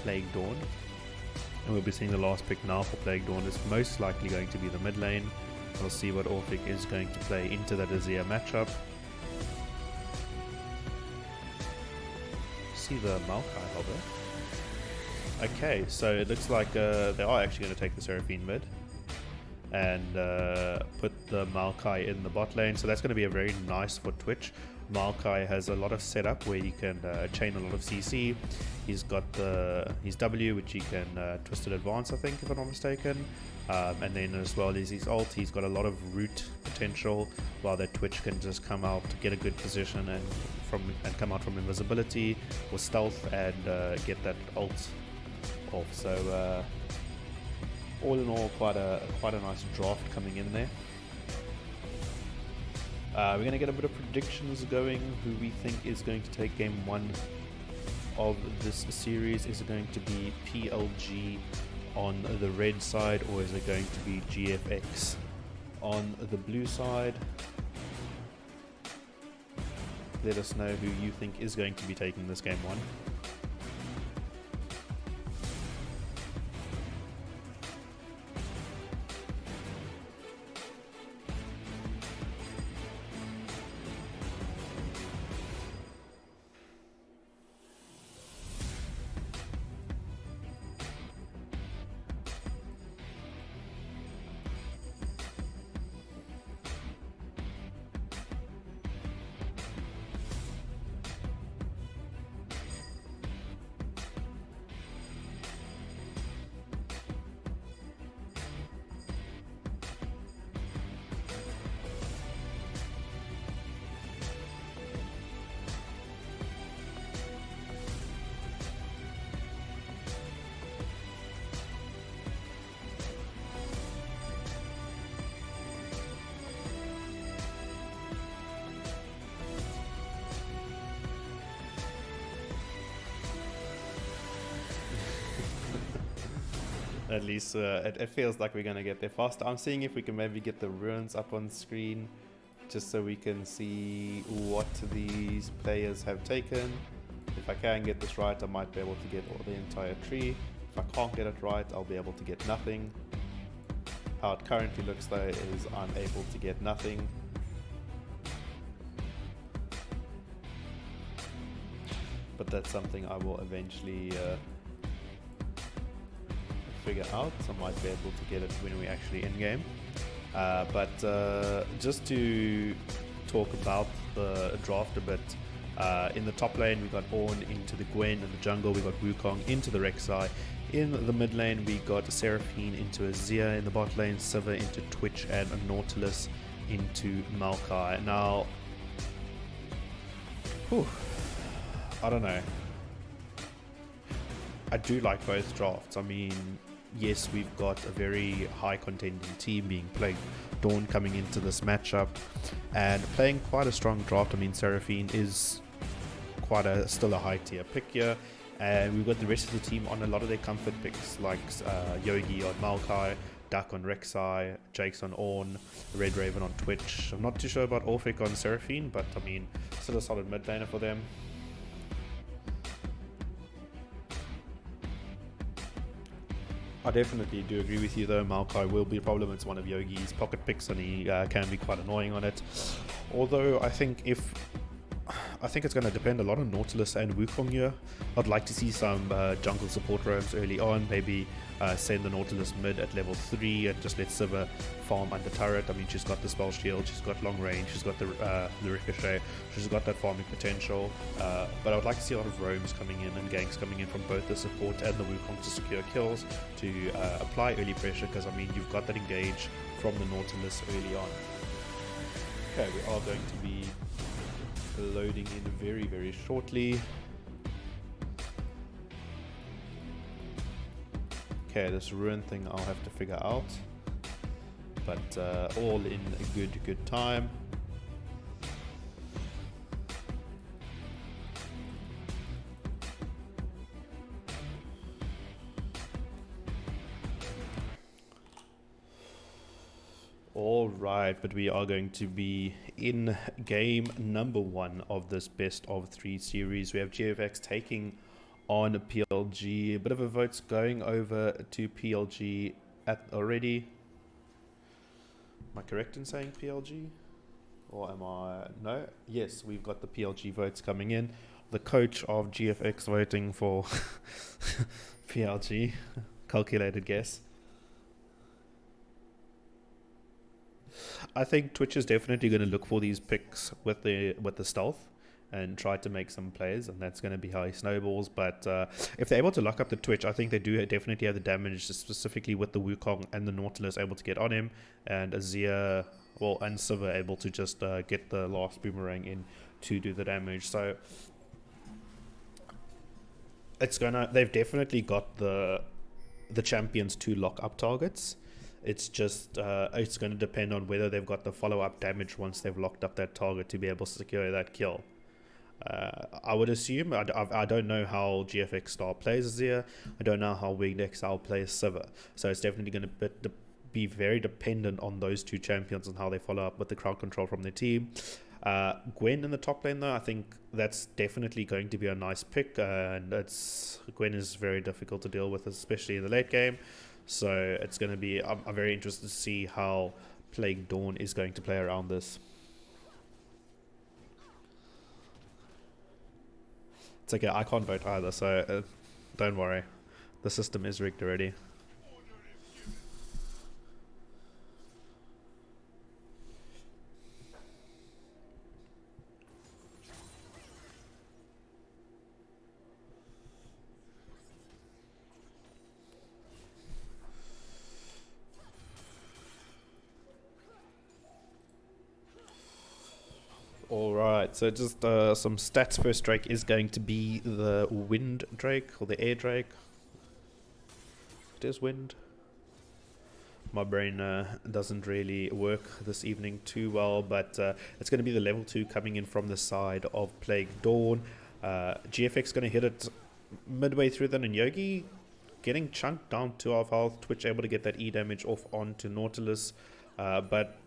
Plague Dawn. And we'll be seeing the last pick now for Plague Dawn is most likely going to be the mid lane. We'll see what Orphic is going to play into that Azir matchup. See the Maokai hover. Okay, so it looks like they are actually going to take the Seraphine mid and put the Maokai in the bot lane. So that's going to be a very nice for Twitch. Maokai has a lot of setup where he can chain a lot of CC. He's got his W, which he can Twisted Advance, I think, if I'm not mistaken. And then as well as his ult, he's got a lot of root potential, while that Twitch can just come out to get a good position and come out from invisibility or stealth and get that ult off. So all in all, quite a nice draft coming in there. We're going to get a bit of predictions going, who we think is going to take game 1 of this series. Is it going to be PLG on the red side, or is it going to be GFX on the blue side? Let us know who you think is going to be taking this game 1. At least it feels like we're going to get there faster. I'm seeing if we can maybe get the ruins up on screen just so we can see what these players have taken. If I can get this right, I might be able to get the entire tree. If I can't get it right, I'll be able to get nothing. How it currently looks though is I'm able to get nothing. But that's something I will eventually figure out. I might be able to get it when we're actually in game. But just to talk about the draft a bit, in the top lane we got Ornn into the Gwen, in the jungle we got Wukong into the Rek'Sai, in the mid lane we got Seraphine into Azir, in the bot lane Sivir into Twitch, and a Nautilus into Maokai. Now, I don't know. I do like both drafts. I mean, yes, we've got a very high contending team being Plague Dawn coming into this matchup and playing quite a strong draft. I mean, Seraphine is still a high tier pick here, and we've got the rest of the team on a lot of their comfort picks like Yogi on Maokai, Duck on Rek'Sai, Jake's on Ornn, Red Raven on Twitch. I'm not too sure about Orphic on Seraphine, but I mean, still a solid mid laner for them. I definitely do agree with you though. Maokai will be a problem. It's one of Yogi's pocket picks and he can be quite annoying on it. Although I think it's going to depend a lot on Nautilus and Wukong here. I'd like to see some jungle support roams early on. Maybe send the Nautilus mid at level 3 and just let Sivir farm under turret. I mean, she's got the spell shield, she's got long range, she's got the ricochet, she's got that farming potential. But I would like to see a lot of roams coming in and ganks coming in from both the support and the Wukong to secure kills, to apply early pressure, because I mean, you've got that engage from the Nautilus early on. Okay, we are going to be loading in very, very shortly. Okay, this ruin thing I'll have to figure out, but all in a good time. Alright, but we are going to be in game number 1 of this best of 3 series. We have GFX taking on PLG. A bit of a vote's going over to PLG already. Am I correct in saying PLG? Or am I? No? Yes, we've got the PLG votes coming in. The coach of GFX voting for PLG. Calculated guess. I think Twitch is definitely going to look for these picks with the stealth and try to make some plays, and that's going to be how he snowballs. But if they're able to lock up the Twitch, I think they do definitely have the damage, specifically with the Wukong and the Nautilus able to get on him, and Azir, well, and Sivir able to just get the last boomerang in to do the damage. So it's gonna. They've definitely got the champions to lock up targets. It's just it's going to depend on whether they've got the follow-up damage once they've locked up that target to be able to secure that kill. I would assume, I don't know how GFX Star plays Azir, I don't know how Winged Exile plays Sivir, so it's definitely going to be very dependent on those two champions and how they follow up with the crowd control from their team. Gwen in the top lane though, I think that's definitely going to be a nice pick, and Gwen is very difficult to deal with, especially in the late game. So it's going to be, I'm very interested to see how Plague Dawn is going to play around this. It's okay, I can't vote either, so don't worry. The system is rigged already. Alright, so just some stats. First Drake is going to be the Wind Drake, or the Air Drake. It is Wind. My brain doesn't really work this evening too well, but it's going to be the level 2 coming in from the side of Plague Dawn. GFX going to hit it midway through then, and Yogi getting chunked down to half health. Twitch able to get that E damage off onto Nautilus, but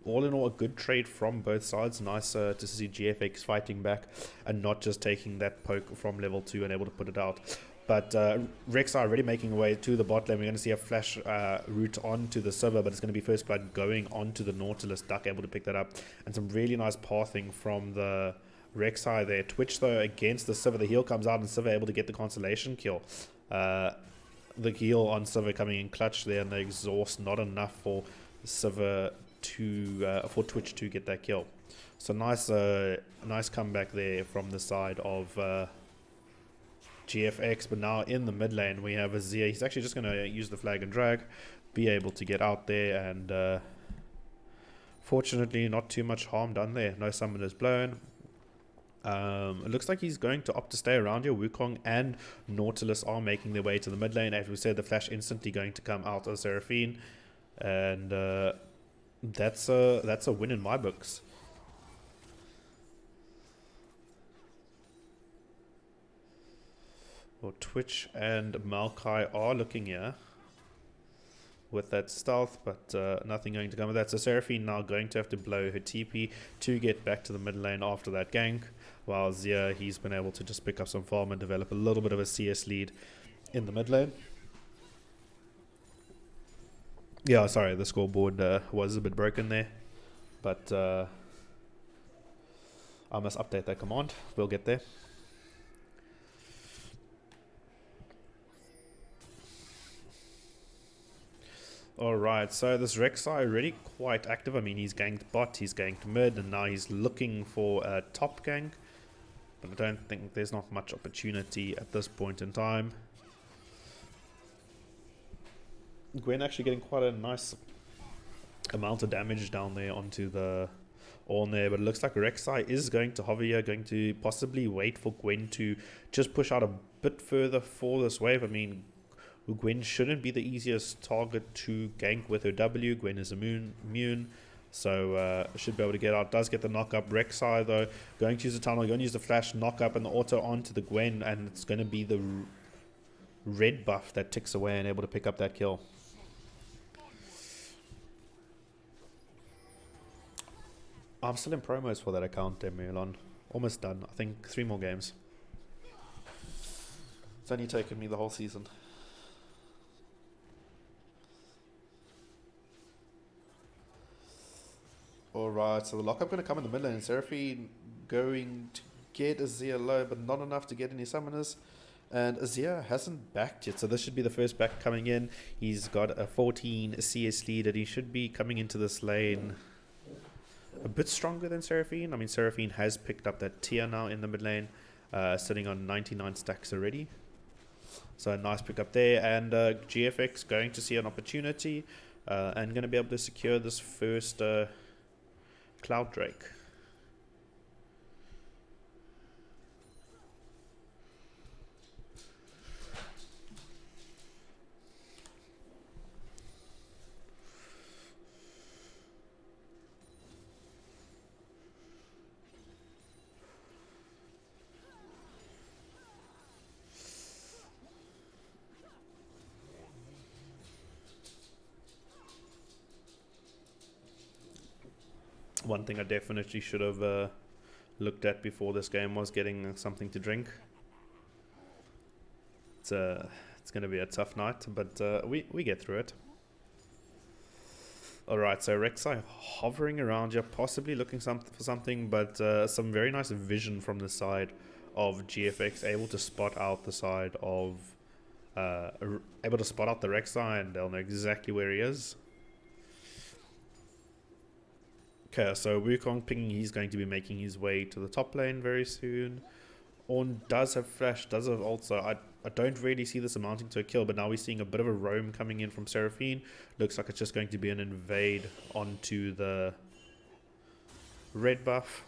all in all, a good trade from both sides. Nice to see GFX fighting back and not just taking that poke from level 2 and able to put it out. But Rex are already making a way to the bot lane. We're going to see a flash route onto the Sivir, but it's going to be First Blood going onto the Nautilus. Duck able to pick that up. And some really nice pathing from the Rek'Sai there. Twitch, though, against the Sivir. The heal comes out and Sivir able to get the consolation kill. The heal on Sivir coming in clutch there, and the exhaust not enough for Sivir for Twitch to get that kill. So nice comeback there from the side of GFX. But now in the mid lane we have Azir. He's actually just going to use the flag and drag, be able to get out there, and fortunately not too much harm done there. No summoners blown. It looks like he's going to opt to stay around here. Wukong and Nautilus are making their way to the mid lane. As we said, the flash instantly going to come out of Seraphine, and that's a win in my books. Well, Twitch and Maokai are looking here with that stealth, but nothing going to come of that. So Seraphine now going to have to blow her TP to get back to the mid lane after that gank, while Zia, he's been able to just pick up some farm and develop a little bit of a CS lead in the mid lane. Yeah, sorry, the scoreboard was a bit broken there, but I must update that command. We'll get there. Alright, so this Rek'Sai already quite active. I mean, he's ganked bot, he's ganked mid, and now he's looking for a top gank, but I don't think there's not much opportunity at this point in time. Gwen actually getting quite a nice amount of damage down there onto the Ornn there, but it looks like Rek'Sai is going to hover here, going to possibly wait for Gwen to just push out a bit further for this wave. I mean, Gwen shouldn't be the easiest target to gank with her W. Gwen is immune, so should be able to get out. Does get the knock up. Rek'Sai though going to use the tunnel, going to use the flash, knock up, and the auto onto the Gwen, and it's going to be the red buff that ticks away and able to pick up that kill. I'm still in promos for that account, Demulon. Almost done. I think 3 more games. It's only taken me the whole season. Alright, so the lockup going to come in the middle lane. Seraphine going to get Azir low, but not enough to get any summoners. And Azir hasn't backed yet, so this should be the first back coming in. He's got a 14 CS lead, and he should be coming into this lane a bit stronger than Seraphine. I mean, Seraphine has picked up that tier now in the mid lane, sitting on 99 stacks already. So a nice pick up there, and GFX going to see an opportunity and going to be able to secure this first Cloud Drake. One thing I definitely should have looked at before this game was getting something to drink. It's going to be a tough night, but we get through it. Alright, so Rek'Sai hovering around here, possibly looking for something, but some very nice vision from the side of GFX, able to spot out the side of... able to spot out the Rek'Sai, and they'll know exactly where he is. Okay, so Wukong pinging, he's going to be making his way to the top lane very soon. Ornn does have flash, does have ult, so I don't really see this amounting to a kill, but now we're seeing a bit of a roam coming in from Seraphine. Looks like it's just going to be an invade onto the red buff.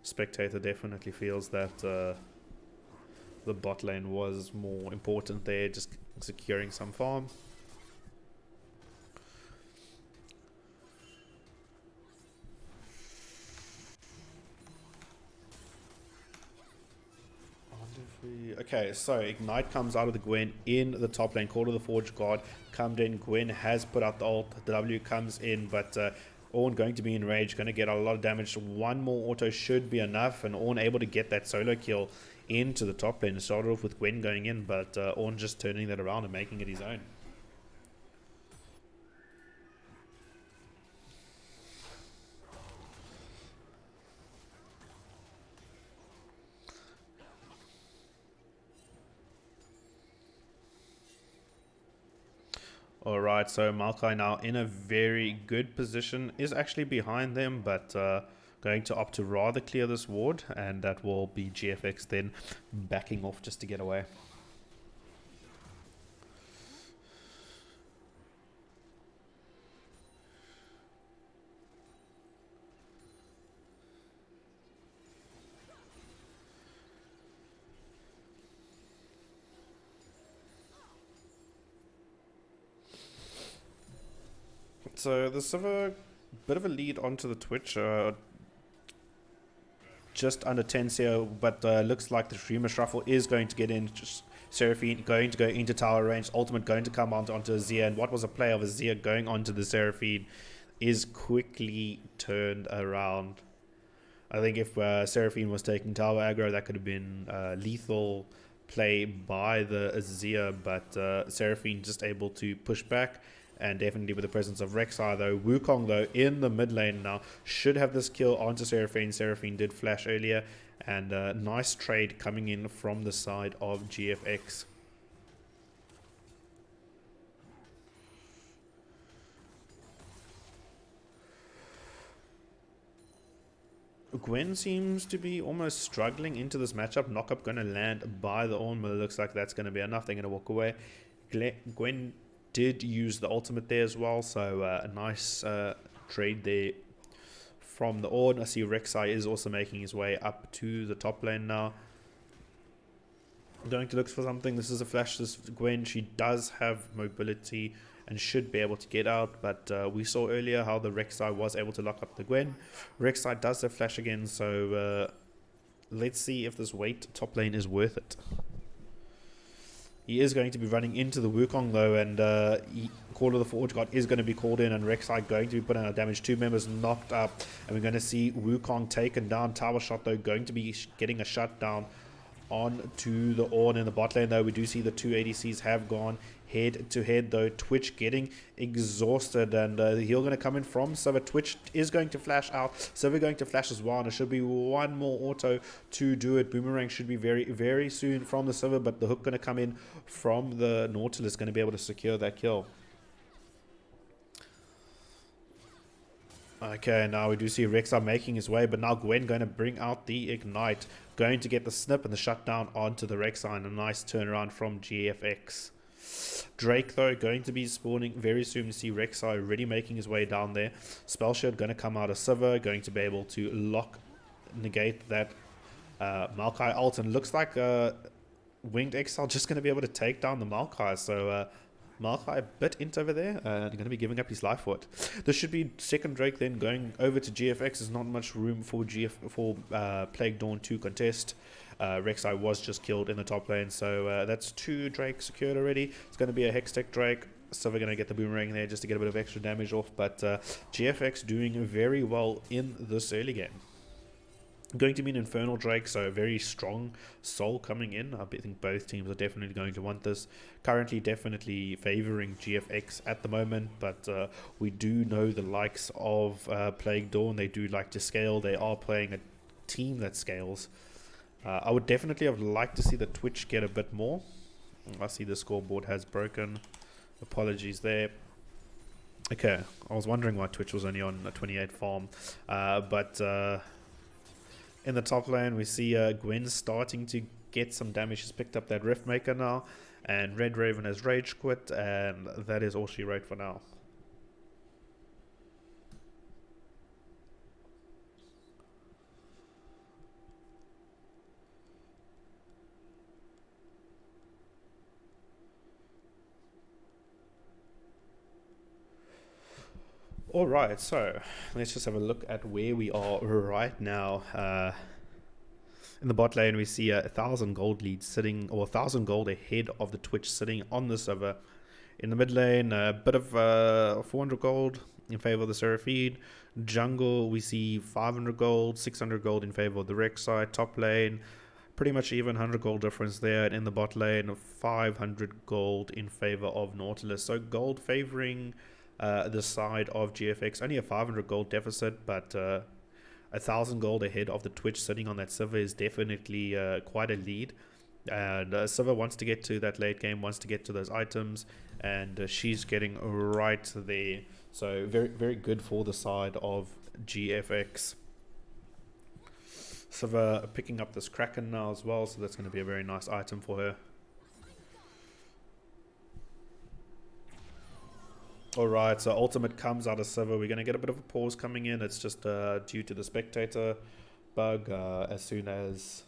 Spectator definitely feels that the bot lane was more important there, just securing some farm. Okay, so Ignite comes out of the Gwen in the top lane. Call of the Forge Guard comes in. Gwen has put out the ult. The W comes in, but Ornn going to be enraged, going to get a lot of damage. One more auto should be enough, and Ornn able to get that solo kill into the top lane. It started off with Gwen going in, but Ornn just turning that around and making it his own. Alright, so Maokai now in a very good position, is actually behind them, but going to opt to rather clear this ward, and that will be GFX then backing off just to get away. So there's a bit of a lead onto the Twitch, just under 10 here, but looks like the Streamer Shuffle is going to get in. Just Seraphine going to go into tower range, ultimate going to come onto Azir, and what was a play of Azir going onto the Seraphine is quickly turned around. I think if Seraphine was taking tower aggro, that could have been lethal play by the Azir, but Seraphine just able to push back. And definitely with the presence of Rek'Sai though. Wukong though in the mid lane now should have this kill onto Seraphine. Seraphine did flash earlier, and nice trade coming in from the side of GFX. Gwen seems to be almost struggling into this matchup. Knockup going to land by the Ornn, but it looks like that's going to be enough. They're going to walk away. Gwen did use the ultimate there as well, so a nice trade there from the Ornn. I see Rek'Sai is also making his way up to the top lane now. Going to look for something. This is a flash. This Gwen, she does have mobility and should be able to get out, but we saw earlier how the Rek'Sai was able to lock up the Gwen. Rek'Sai does have flash again, so let's see if this wait top lane is worth it. He is going to be running into the Wukong though, and Call of the Forge God is going to be called in, and Rek'Sai going to be putting out damage. 2 members knocked up, and we're going to see Wukong taken down. Tower shot though going to be getting a shutdown on to the Ornn in the bot lane, though. We do see the two ADCs have gone head to head, though. Twitch getting exhausted, and the heal going to come in from Sivir. Twitch is going to flash out. Sivir going to flash as well, and it should be one more auto to do it. Boomerang should be very, very soon from the Sivir, but the hook going to come in from the Nautilus, going to be able to secure that kill. Okay, now we do see Rek'Sai making his way, but now Gwen going to bring out the Ignite, going to get the snip and the shutdown onto the Rek'Sai, and a nice turnaround from GFX. Drake, though, going to be spawning very soon. You see Rek'Sai already making his way down there. Spell Shield going to come out of Sivir, going to be able to negate that Maokai ult, and looks like Winged Exile just going to be able to take down the Maokai, so Maokai a bit int over there, and going to be giving up his life for it. This should be second Drake then going over to GFX. There's not much room for Plague Dawn to contest. Rek'Sai was just killed in the top lane, so that's two Drake secured already. It's going to be a Hextech Drake. So we're going to get the Boomerang there just to get a bit of extra damage off, but GFX doing very well in this early game. Going to be an Infernal Drake, so a very strong soul coming in. I think both teams are definitely going to want this. Currently definitely favoring GFX at the moment, but we do know the likes of Plague Dawn. They do like to scale. They are playing a team that scales. I would definitely have liked to see the Twitch get a bit more. I see the scoreboard has broken. Apologies there. Okay, I was wondering why Twitch was only on a 28 farm, but in the top lane, we see Gwen starting to get some damage. She's picked up that Rift Maker now, and Red Raven has rage quit, and that is all she wrote for now. Alright, so let's just have a look at where we are right now. In the bot lane, we see 1,000 gold lead sitting, or 1,000 gold ahead of the Twitch sitting on the server. In the mid lane, a bit of 400 gold in favor of the Seraphine. Jungle, we see 500 gold, 600 gold in favor of the Rek'Sai. Top lane, pretty much even 100 gold difference there. And in the bot lane, 500 gold in favor of Nautilus. So gold favoring the side of GFX. Only a 500 gold deficit, but 1,000 gold ahead of the Twitch sitting on that Sivir is definitely quite a lead. And Sivir wants to get to that late game, wants to get to those items, and she's getting right there. So very, very good for the side of GFX. Sivir picking up this Kraken now as well, so that's going to be a very nice item for her. Alright, so ultimate comes out of Sivir. We're going to get a bit of a pause coming in. It's just due to the spectator bug. As soon as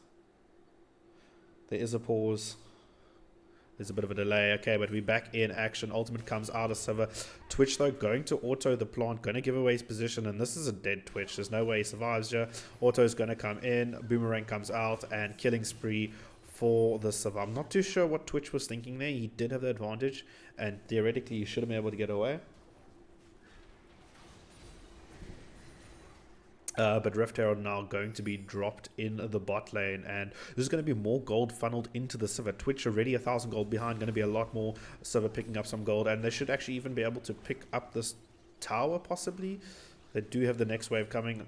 there is a pause, there's a bit of a delay. Okay, but we're back in action. Ultimate comes out of Sivir. Twitch, though, going to auto the plant, going to give away his position, and this is a dead Twitch. There's no way he survives here. Auto is going to come in. Boomerang comes out, and killing spree for the Sivir. I'm not too sure what Twitch was thinking there. He did have the advantage, and theoretically he should have been able to get away. But Rift Herald now going to be dropped in the bot lane, and there's going to be more gold funneled into the Sivir. Twitch already 1,000 gold behind, going to be a lot more. Sivir picking up some gold, and they should actually even be able to pick up this tower possibly. They do have the next wave coming.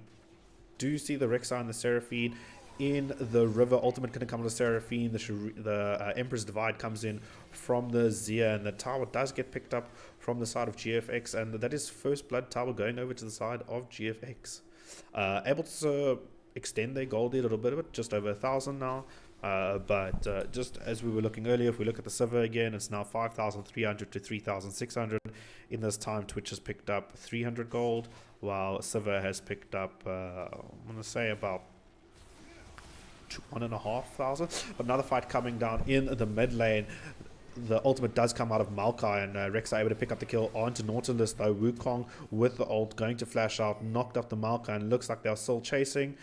Do you see the Rek'Sai and the Seraphine in the river? Ultimate going to come to the Seraphine. The Emperor's Divide comes in from the Zia, and the tower does get picked up from the side of GFX, and that is First Blood tower going over to the side of GFX. Able to extend their gold a little bit, just over 1,000 now. But just as we were looking earlier, if we look at the Sivir again, it's now 5,300 to 3,600. In this time, Twitch has picked up 300 gold, while Sivir has picked up, I'm going to say about 1,500. Another fight coming down in the mid lane. The ultimate does come out of Maokai, and Rek'Sai able to pick up the kill onto Nautilus, though. Wukong with the ult going to flash out, knocked up the Maokai, and looks like they're still chasing.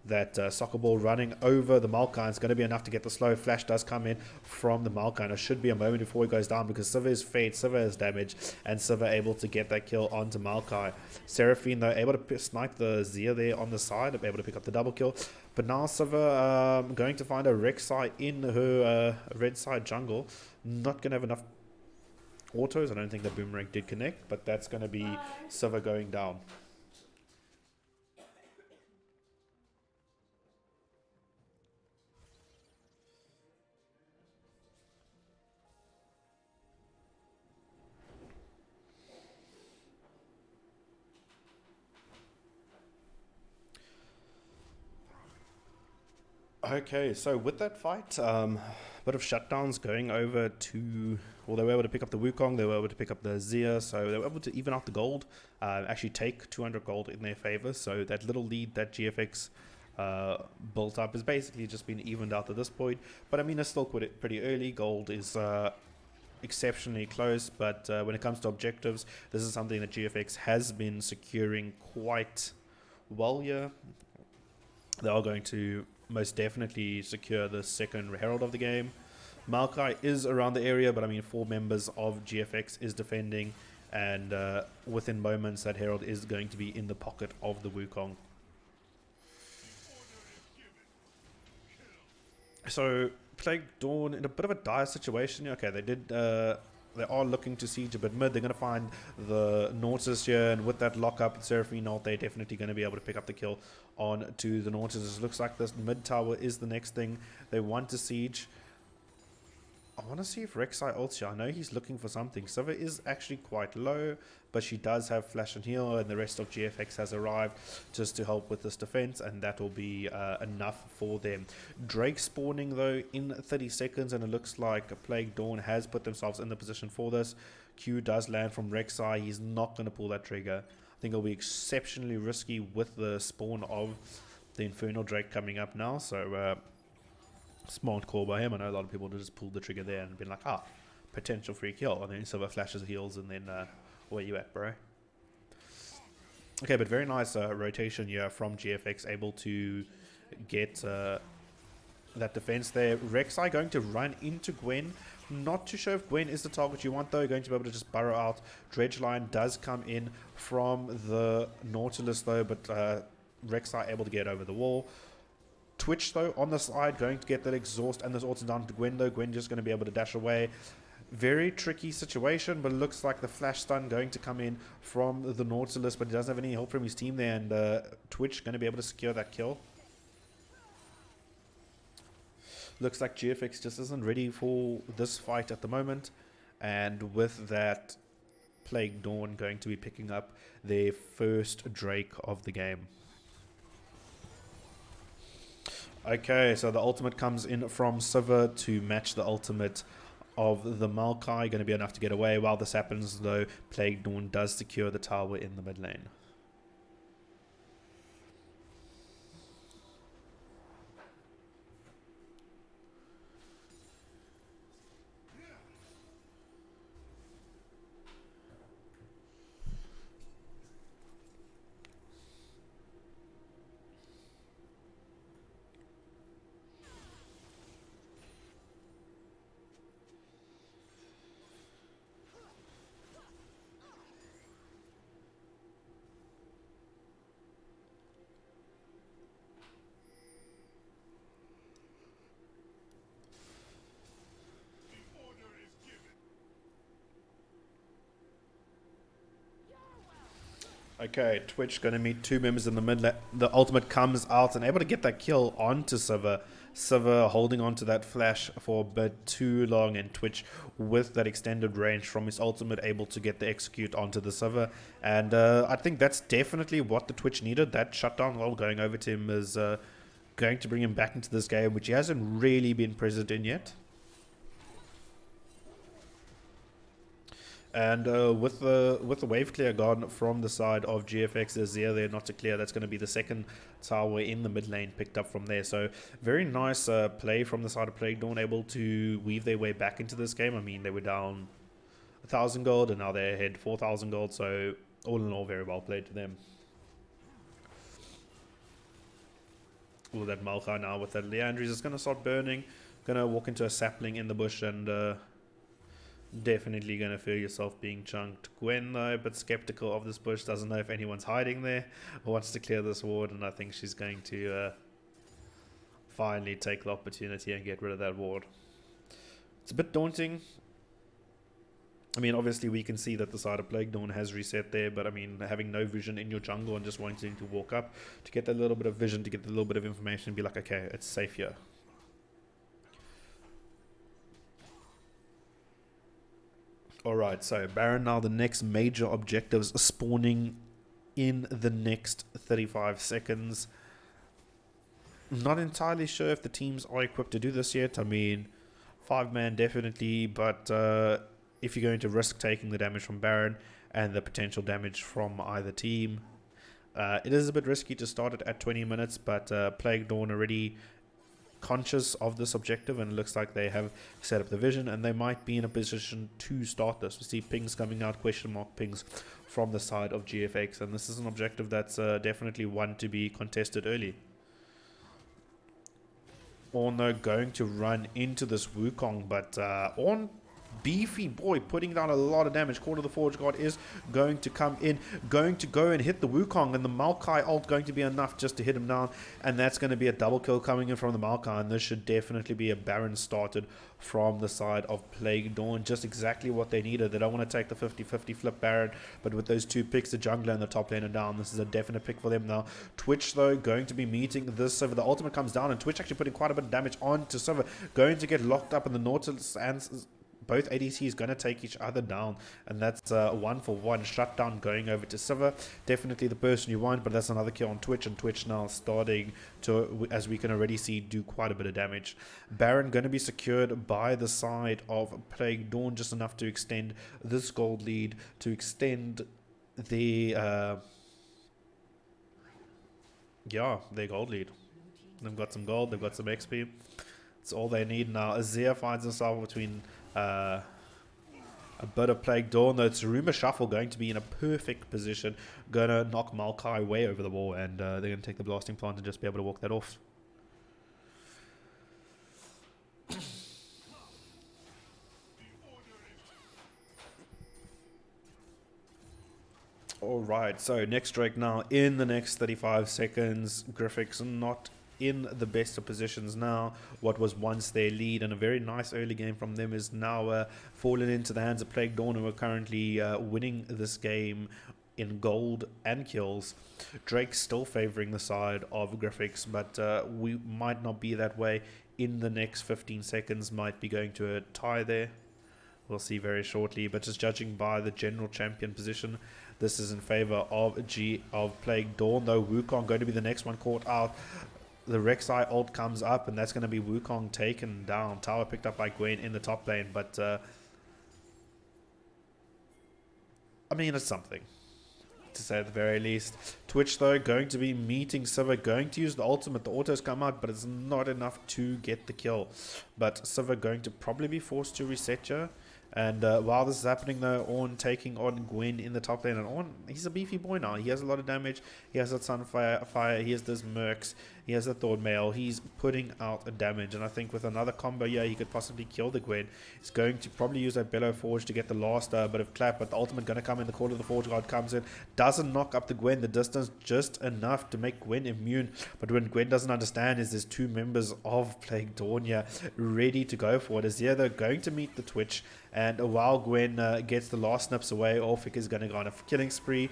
That soccer ball running over the Maokai is going to be enough to get the slow. Flash does come in from the Maokai, and it should be a moment before he goes down, because Sivir is fade, Sivir is damage, and Sivir able to get that kill onto Maokai. Seraphine, though, able to snipe the Zia there on the side, able to pick up the double kill. But now Siva going to find a Rek'Sai in her red side jungle. Not going to have enough autos. I don't think the boomerang did connect, but that's going to be Siva going down. Okay, so with that fight, bit of shutdowns going over to, well, they were able to pick up the Wukong, they were able to pick up the Zia, so they were able to even out the gold, actually take 200 gold in their favor. So that little lead that GFX built up has basically just been evened out at this point. But I mean, it's still pretty early. Gold is exceptionally close, but when it comes to objectives, this is something that GFX has been securing quite well here. They are going to most definitely secure the second Herald of the game. Maokai is around the area, but I mean 4 members of GFX is defending, and within moments that Herald is going to be in the pocket of the Wukong. So Plague Dawn in a bit of a dire situation. Okay, they are looking to siege a bit mid. They're going to find the Nautilus here, and with that lockup, Seraphine ult, they're definitely going to be able to pick up the kill on to the Nautilus. It looks like this mid tower is the next thing they want to siege. I want to see if Rek'Sai ults here. I know he's looking for something. Siva is actually quite low, but she does have flash and heal, and the rest of GFX has arrived just to help with this defense, and that will be enough for them. Drake spawning though in 30 seconds, and it looks like Plague Dawn has put themselves in the position for this. Q does land from Rek'Sai. He's not going to pull that trigger. I think it'll be exceptionally risky with the spawn of the Infernal Drake coming up now, so smart call by him. I know a lot of people would just pulled the trigger there and been like, potential free kill, and then Silver flashes heals, and then where you at, bro? Okay, but very nice rotation here from GFX, able to get that defense there. Rek'Sai going to run into Gwen. Not too sure if Gwen is the target you want though. Going to be able to just burrow out. Dredgeline does come in from the Nautilus though, but Rek'Sai able to get over the wall. Twitch though on the side going to get that exhaust, and this ulti down to Gwen though. Gwen just going to be able to dash away. Very tricky situation, but it looks like the flash stun going to come in from the Nautilus, but he doesn't have any help from his team there, and Twitch going to be able to secure that kill. Looks like GFX just isn't ready for this fight at the moment, and with that, Plague Dawn going to be picking up their first Drake of the game. Okay, so the ultimate comes in from Siva to match the ultimate of the Maokai. Going to be enough to get away. While this happens though, Plague Dawn does secure the tower in the mid lane. Okay, Twitch going to meet 2 members in the mid lane. The ultimate comes out and able to get that kill onto Siva. Siva holding on to that flash for a bit too long, and Twitch with that extended range from his ultimate able to get the execute onto the Siva. And I think that's definitely what the Twitch needed. That shutdown while going over to him is going to bring him back into this game, which he hasn't really been present in yet. And with the wave clear gone from the side of GFX, there's Zia there not to clear. That's going to be the second tower in the mid lane picked up from there. So very nice play from the side of Plague Dawn, able to weave their way back into this game. I mean, they were down 1,000 gold and now they're ahead 4,000 gold. So all in all, very well played to them. Ooh, that Maokai now with that Leandries is going to start burning. Going to walk into a sapling in the bush and definitely going to feel yourself being chunked. Gwen though, but skeptical of this bush, doesn't know if anyone's hiding there or wants to clear this ward, and I think she's going to finally take the opportunity and get rid of that ward. It's a bit daunting. I mean, obviously we can see that the side of Plague Dawn has reset there, but I mean, having no vision in your jungle and just wanting to walk up to get that little bit of vision, to get a little bit of information and be like, okay, it's safe here. Alright, so Baron now, the next major objectives spawning in the next 35 seconds. Not entirely sure if the teams are equipped to do this yet. I mean, 5-man definitely, but if you're going to risk taking the damage from Baron and the potential damage from either team, it is a bit risky to start it at 20 minutes, but Plague Dawn already conscious of this objective, and it looks like they have set up the vision and they might be in a position to start this. We see pings coming out, question mark pings from the side of GFX, and this is an objective that's definitely one to be contested early. Orn though going to run into this Wukong, but Orn, beefy boy, putting down a lot of damage. Court of the Forge God is going to come in, going to go and hit the Wukong, and the Maokai ult going to be enough just to hit him down, and that's going to be a double kill coming in from the Maokai, and this should definitely be a Baron started from the side of Plague Dawn. Just exactly what they needed. They don't want to take the 50-50 flip Baron, but with those two picks, the jungler and the top laner down, this is a definite pick for them now. Twitch though going to be meeting this Sivir. The ultimate comes down, and Twitch actually putting quite a bit of damage onto Sivir, going to get locked up in the Nautilus, and both ADCs going to take each other down, and that's 1-for-1 shutdown going over to Sivir. Definitely the person you want, but that's another kill on Twitch, and Twitch now starting to, as we can already see, do quite a bit of damage. Baron going to be secured by the side of Plague Dawn, just enough to extend this gold lead, to extend the their gold lead. They've got some gold, they've got some XP. It's all they need now. Azir finds himself between a bit of Plague Dawn, though. It's Rumor Shuffle going to be in a perfect position, gonna knock Maokai way over the wall, and they're gonna take the blasting plant and just be able to walk that off. Alright, so next Drake now in the next 35 seconds. Grifix not in the best of positions now. What was once their lead and a very nice early game from them is now fallen into the hands of Plague Dawn, who are currently winning this game in gold and kills. Drake's still favoring the side of Grifix, but we might not be that way in the next 15 seconds. Might be going to a tie there. We'll see very shortly, but just judging by the general champion position, this is in favor of Plague Dawn, though. Wukong going to be the next one caught out. The Rek'Sai ult comes up, and that's going to be Wukong taken down. Tower picked up by Gwen in the top lane, but I mean, it's something, to say at the very least. Twitch though going to be meeting Sivir, going to use the ultimate. The autos come out, but it's not enough to get the kill. But Sivir going to probably be forced to reset here. And while this is happening though, Orn taking on Gwen in the top lane, and Orn, he's a beefy boy now. He has a lot of damage. He has that Sunfire, he has this Mercs, he has the Thorn Mail. He's putting out a damage, and I think with another combo, yeah, he could possibly kill the Gwen. He's going to probably use that Bellow Forge to get the last bit of clap, but the ultimate going to come in. The Call of the Forge God comes in, doesn't knock up the Gwen, the distance just enough to make Gwen immune. But when Gwen doesn't understand is there's two members of Plague Dawn here ready to go for it. Is they're going to meet the Twitch, and while Gwen gets the last snips away, Orphic is going to go on a killing spree.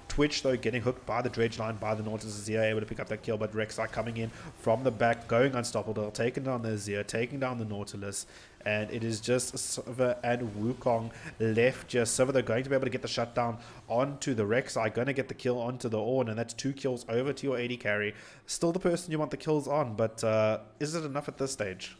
Twitch though getting hooked by the dredge line, by the Nautilus. Azir able to pick up that kill, but Rek'Sai coming in from the back, going unstoppable, taking down the Azir, taking down the Nautilus, and it is just Sivir and Wukong left. Just Sivir, they're going to be able to get the shutdown onto the Rek'Sai, going to get the kill onto the Orn, and that's 2 kills over to your AD carry. Still the person you want the kills on, but is it enough at this stage?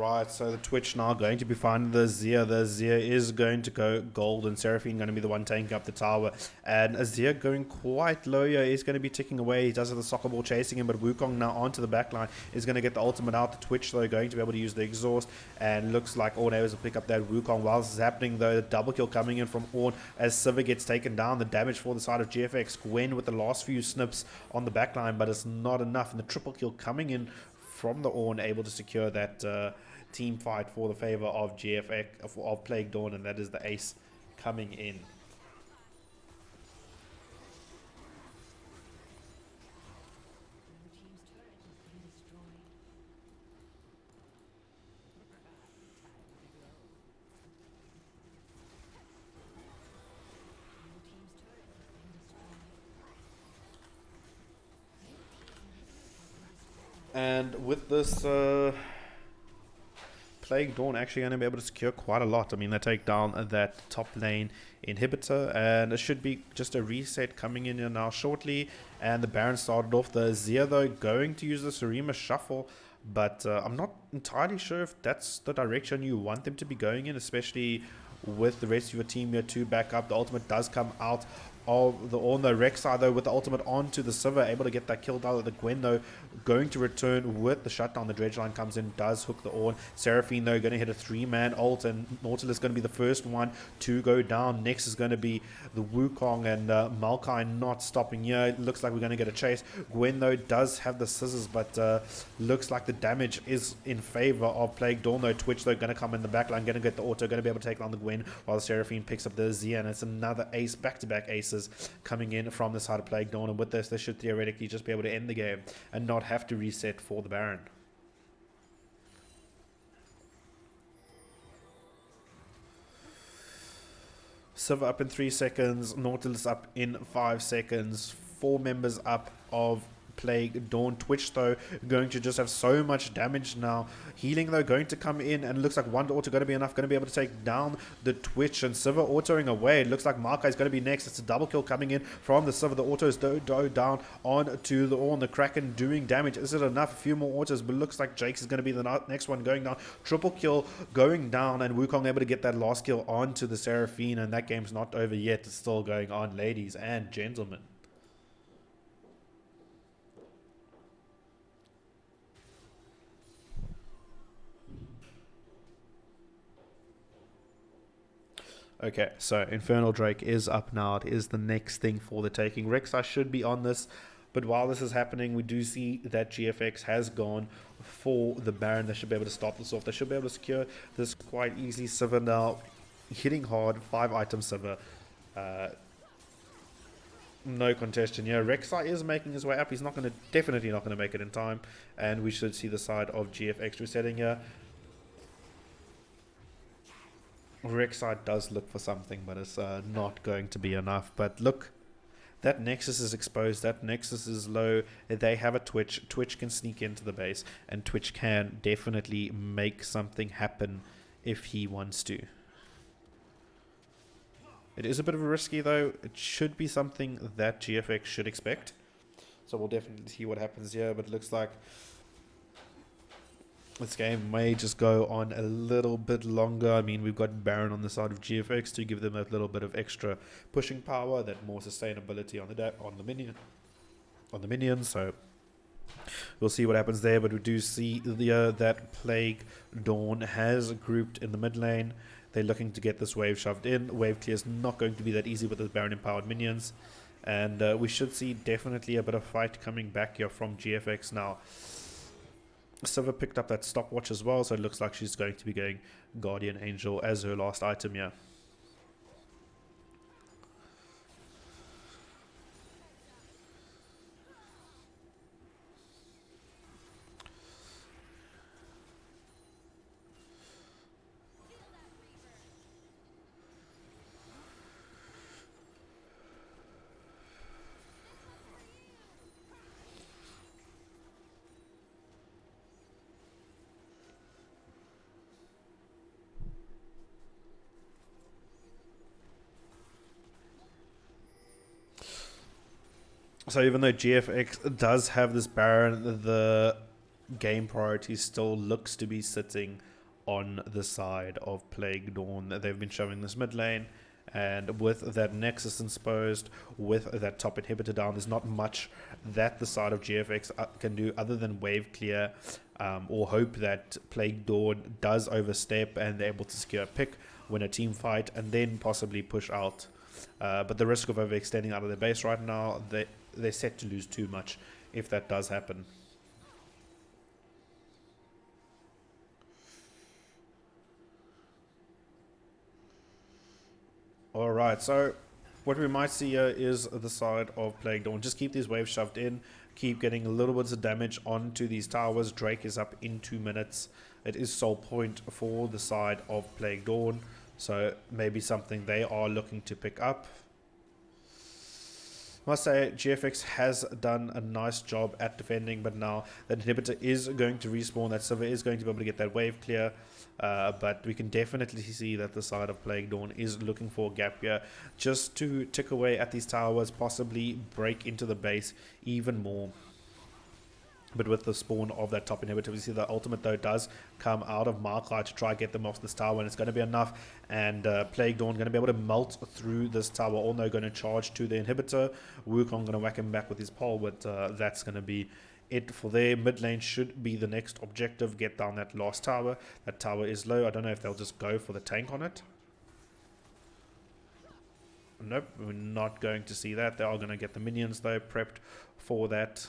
Alright, so the Twitch now going to be finding the Azir. The Azir is going to go gold, and Seraphine going to be the one taking up the tower. And Azir going quite low here. He's going to be ticking away. He does have the soccer ball chasing him, but Wukong now onto the backline is going to get the ultimate out. The Twitch, though, going to be able to use the exhaust. And looks like Orn able to pick up that Wukong. While this is happening, though, the double kill coming in from Orn as Sivir gets taken down. The damage for the side of GFX. Gwen with the last few snips on the backline, but it's not enough. And the triple kill coming in from the Orn, able to secure that team fight for the favor of GFX, of Plague Dawn, and that is the ace coming in. And with this Plague Dawn actually going to be able to secure quite a lot. I mean, they take down that top lane inhibitor, and it should be just a reset coming in here now shortly. And the Baron started off. The Azir, though, going to use the Sarima Shuffle, but I'm not entirely sure if that's the direction you want them to be going in, especially with the rest of your team here to back up. The ultimate does come out of the on the Rek'Sai, though, with the ultimate onto the Sivir, able to get that kill down. The Gwen, though, going to return with the shutdown. The dredge line comes in, does hook the Orn. Seraphine, though, going to hit a 3-man ult, and Nautilus going to be the first one to go down. Next is going to be the Wukong, and Maokai not stopping here. It looks like we're going to get a chase. Gwen, though, does have the scissors, but looks like the damage is in favor of Plague Dawn, though. Twitch, though, going to come in the back line, going to get the auto, going to be able to take down the Gwen, while the Seraphine picks up the Azir, and it's another ace, back-to-back aces coming in from the side of Plague Dawn. And with this, they should theoretically just be able to end the game and not have to reset for the Baron. Sivir up in 3 seconds, Nautilus up in 5 seconds, 4 members up of Plague Dawn. Twitch, though, going to just have so much damage now. Healing, though, going to come in, and it looks like one auto going to be enough, going to be able to take down the Twitch, and Sivir autoing away. It looks like Maokai is going to be next. It's a double kill coming in from the Sivir. The autos do down onto the Orn. The Kraken doing damage. Is it enough? A few more autos, but looks like Jake's is going to be the next one going down. Triple kill going down, and Wukong able to get that last kill onto the Seraphine, and that game's not over yet. It's still going on, ladies and gentlemen. Okay, so Infernal Drake is up now. It is the next thing for the taking. Rek'Sai should be on this, but while this is happening, we do see that GFX has gone for the Baron. They should be able to stop this off. They should be able to secure this quite easily. Sivir now hitting hard. 5-item Sivir. No contestation here. Rek'Sai is making his way up. He's definitely not going to make it in time, and we should see the side of GFX resetting here. Rek'Sai does look for something, but it's not going to be enough. But look, that Nexus is exposed. That Nexus is low. They have a Twitch. Twitch can sneak into the base, and Twitch can definitely make something happen if he wants to. It is a bit of a risky, though. It should be something that GFX should expect. So we'll definitely see what happens here. But it looks like this game may just go on a little bit longer. I mean, we've got Baron on the side of GFX to give them a little bit of extra pushing power, that more sustainability on the minion. So we'll see what happens there. But we do see that Plague Dawn has grouped in the mid lane. They're looking to get this wave shoved in. Wave clear is not going to be that easy with the Baron empowered minions, and we should see definitely a bit of fight coming back here from GFX now. Sivir picked up that stopwatch as well, so it looks like she's going to be going Guardian Angel as her last item here. So even though GFX does have this Baron, the game priority still looks to be sitting on the side of Plague Dawn. They've been showing this mid lane, and with that Nexus exposed, with that top inhibitor down, there's not much that the side of GFX can do other than wave clear, or hope that Plague Dawn does overstep and they're able to secure a pick, win a team fight, and then possibly push out. But the risk of overextending out of their base right now, they're set to lose too much if that does happen. Alright, so what we might see here is the side of Plague Dawn. Just keep these waves shoved in, keep getting a little bit of damage onto these towers. Drake is up in 2 minutes. It is sole point for the side of Plague Dawn, so maybe something they are looking to pick up. I must say, GFX has done a nice job at defending, but now that inhibitor is going to respawn, that server is going to be able to get that wave clear, but we can definitely see that the side of Plague Dawn is looking for a gap here, just to tick away at these towers, possibly break into the base even more. But with the spawn of that top inhibitor, we see the ultimate though does come out of Markeye to try and get them off this tower, and it's going to be enough. And Plague Dawn going to be able to melt through this tower. All no going to charge to the inhibitor. Wukong going to whack him back with his pole, but that's going to be it for their mid lane. Should be the next objective. Get down that last tower. That tower is low. I don't know if they'll just go for the tank on it. Nope, we're not going to see that. They are going to get the minions though prepped for that.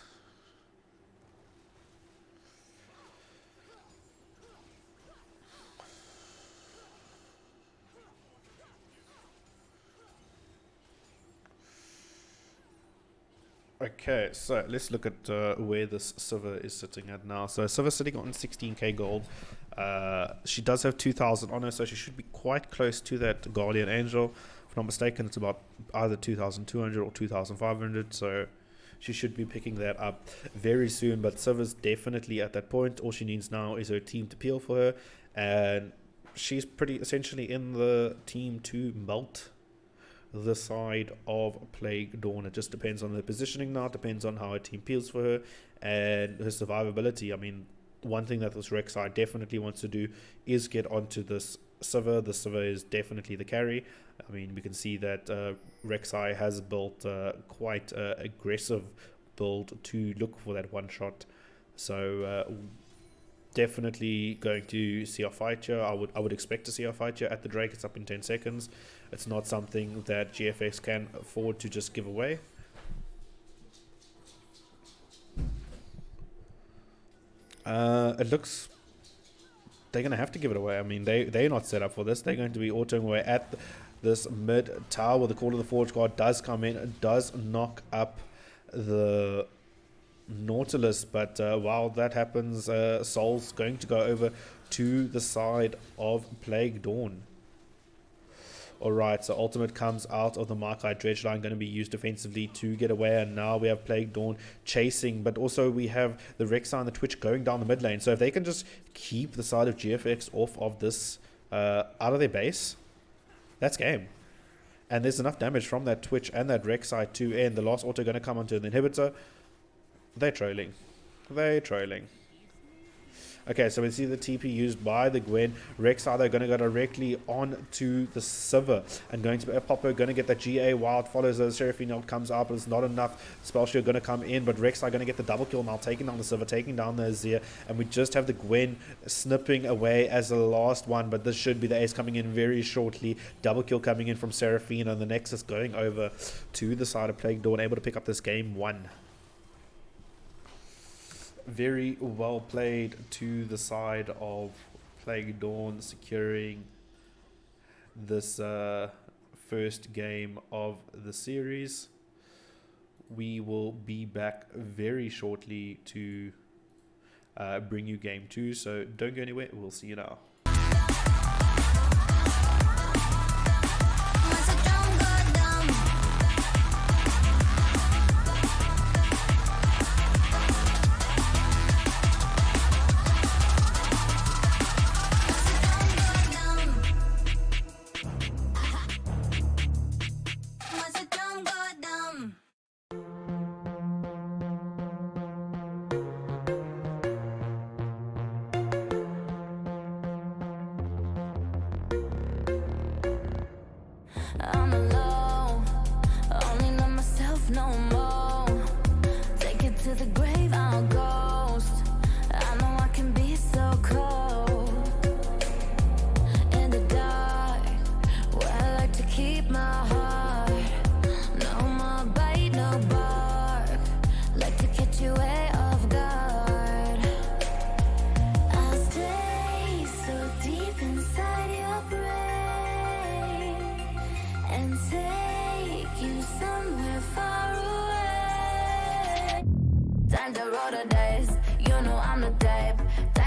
Okay, so let's look at where this Sivir is sitting at now. So Sivir sitting on 16k gold. She does have 2,000 on her, so she should be quite close to that Guardian Angel. If I'm not mistaken, it's about either 2,200 or 2,500, so she should be picking that up very soon. But Sivir's definitely at that point. All she needs now is her team to peel for her, and she's pretty essentially in the team to melt the side of Plague Dawn. It just depends on her positioning now, it depends on how her team peels for her and her survivability. I mean, one thing that this Rek'Sai definitely wants to do is get onto this Sivir. The Sivir is definitely the carry. I mean, we can see that Rek'Sai has built quite aggressive build to look for that one shot. So definitely going to see a fight here. I would expect to see a fight here at the Drake. It's up in 10 seconds. It's not something that GFX can afford to just give away. It looks they're going to have to give it away. I mean, they're not set up for this. They're going to be autoing away at this mid tower. The Call of the Forge Guard does come in, does knock up the Nautilus, but while that happens, Soul's going to go over to the side of Plague Dawn. Alright, so ultimate comes out of the Markeye dredge line, going to be used defensively to get away, and now we have Plague Dawn chasing, but also we have the Rek'Sai and the Twitch going down the mid lane. So if they can just keep the side of GFX off of this, out of their base, that's game. And there's enough damage from that Twitch and that Rek'Sai to end. The last auto going to come onto the inhibitor. They're trailing. They're trailing. Okay, so we see the TP used by the Gwen. Rek'Sai, they're going to go directly on to the Sivir. And going to be a Popper, going to get that GA wild follows as Seraphine ult comes out, but it's not enough. Spell Shield going to come in, but Rek'Sai going to get the double kill now, taking down the Sivir, taking down the Azir. And we just have the Gwen snipping away as the last one, but this should be the ace coming in very shortly. Double kill coming in from Seraphine, and the Nexus going over to the side of Plague Dawn, able to pick up this game 1. Very well played to the side of Plague Dawn, securing this first game of the series. We will be back very shortly to bring you game 2, so don't go anywhere. We'll see you now. I'm alone, only know myself no more. Take it to the grave, I'm a ghost. I know I can be so cold. In the dark, where I like to keep my heart. No more bite, no bark. Like to catch you way off guard. I'll stay so deep inside your brain and take you somewhere far away. Time to roll the dice, you know I'm the type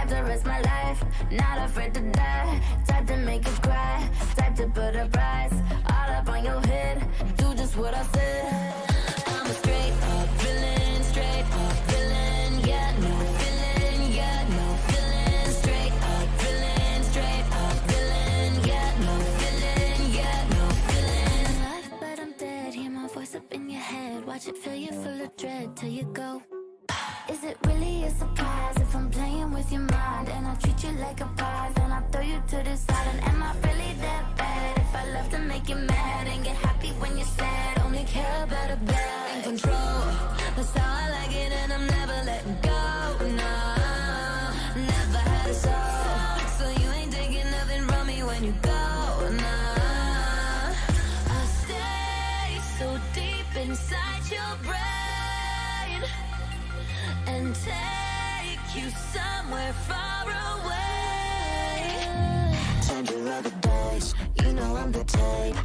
to risk my life, not afraid to die. Type to make you cry, type to put a price all up on your head. Do just what I said. I'm a straight up villain, straight up villain. Yeah, no feeling, yeah, no feeling. Straight up villain, straight up villain. Yeah, no feeling, yeah, no feeling. I'm alive, but I'm dead. Hear my voice up in your head. Watch it fill you full of dread till you go. Is it really a surprise if I'm playing with your mind and I treat you like a prize and I throw you to the side? And am I really that bad if I love to make you mad and get happy when you're sad? Only care about a bad in control. That's how I like it and I'm never letting go. No, never had a soul, so you ain't taking nothing from me when you go. No, I stay so deep inside your brain and take you somewhere far away. Time to roll the dice, you know I'm the type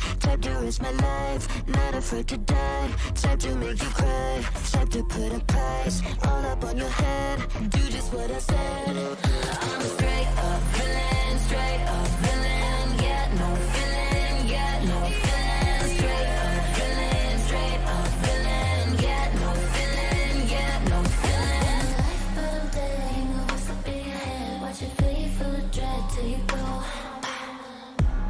to risk my life, not afraid to die. Type to make you cry, type to put a price all up on your head. Do just what I said. I'm a straight up villain, straight up villain. Yeah, no feeling, yeah, no feeling. Straight up villain, straight up villain. Yeah, no feeling, yeah, no feeling. But I'm dead, you know what's up in your head. Watch it fill you full of dread till you go.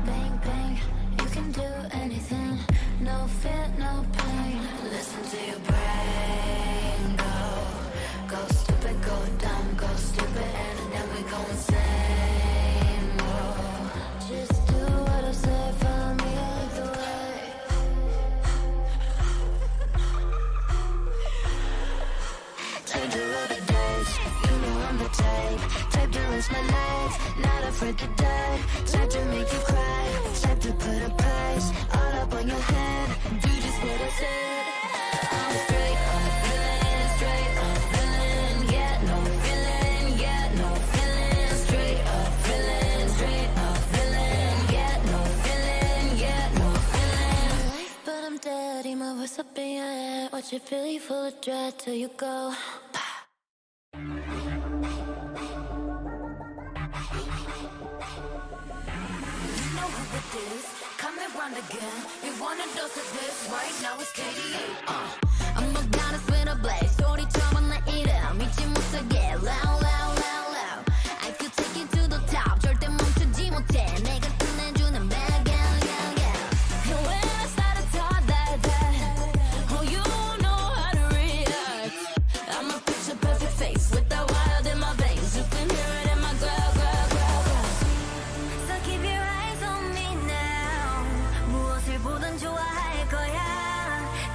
Bang, bang, you can do anything. No fear, no pain. Listen to your brain go. Go stupid, go dumb, go stupid, and then we go insane. Whoa. Just do what I say, follow me all the way. Time to roll the dice, you know I'm the type to risk my life, not afraid to die. Type to make you cry, type to put a price all up on your head. Do just what I said. I'm straight up villain, straight up villain. Yeah, no feeling, yeah, no feeling. Straight up villain, straight up villain. Yeah, no feeling, yeah, no feeling. I'm alive, but I'm dead. Hear my voice up in your head. Watch it fill you full of dread till you go. Coming round again. You want a dose of this? Right now it's KD8. I'm a goddess with a blaze. 소리처럼 나 이름 잊지 못하게. Loud, loud, loud, loud. I could take you to the top. 절대 멈추지 못해. 내가 끝내주는 bag, yeah, yeah, yeah. And when I start to talk like that, oh, you know how to react. I'm a picture perfect face with the wild in my veins. You can hear it in my growl, growl, growl, growl. So keep your eyes on me now. 무엇을 보든 좋아할 거야.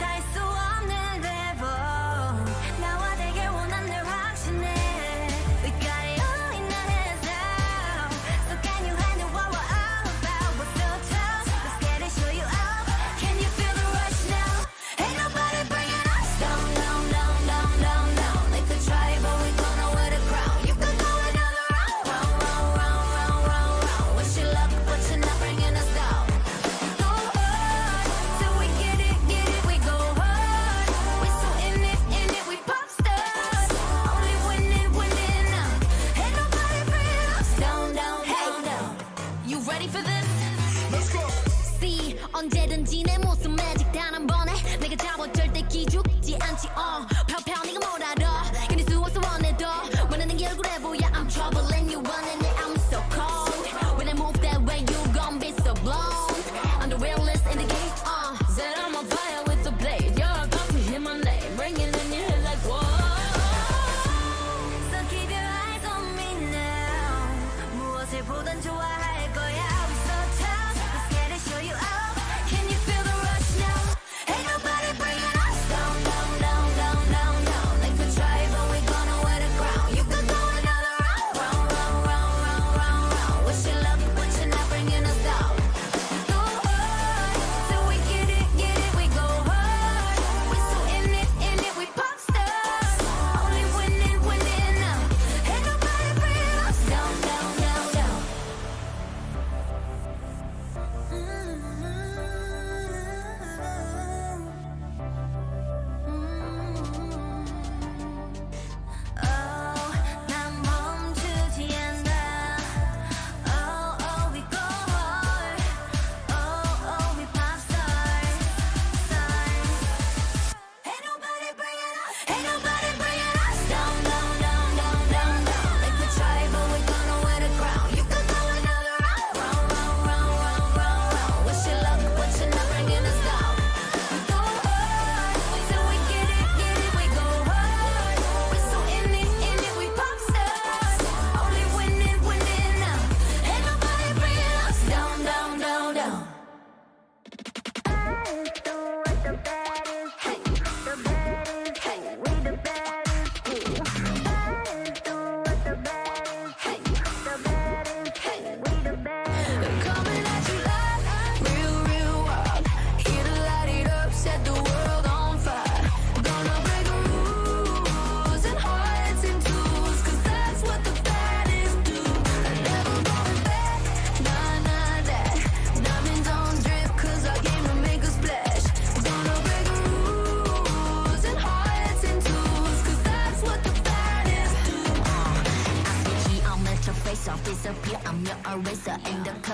다 할 수 없는 래퍼. 나와 되길 원한 널 확신해. We got it all in our hands now. So can you handle what we're all about? We're so tough. Let's get it, show you out. Can you feel the rush now? Ain't nobody bringing us down, down, down, down, down, down. They could try, but we gonna wear the crown. You could go another round, round, round, round, round, round, round. Wish you luck, but you're not bringing us down. Go hard, till we get it, we go hard. We're so in it, we pop stars. Only winning now. Ain't nobody bringing us down, down, down, down. You ready for this? Let's go. See, 언제든지 내 모습 매직 단 한 번에 내가 잡아 절대 기죽지 않지. 펴펴 네가 뭘 알아? 견딜 수 없어 원해도 원하는 게 얼굴에 보여. I'm troubling you running it, I'm so cold. When I move that way, you gon' be so blown. I'm the realest in the game. Said I'm on fire with the blade. You're a copy, hear my name, ringing in your head like whoa. So keep your eyes on me now. 무엇을 보든 좋아할 거야. We so tough, let's get it, show you out. Can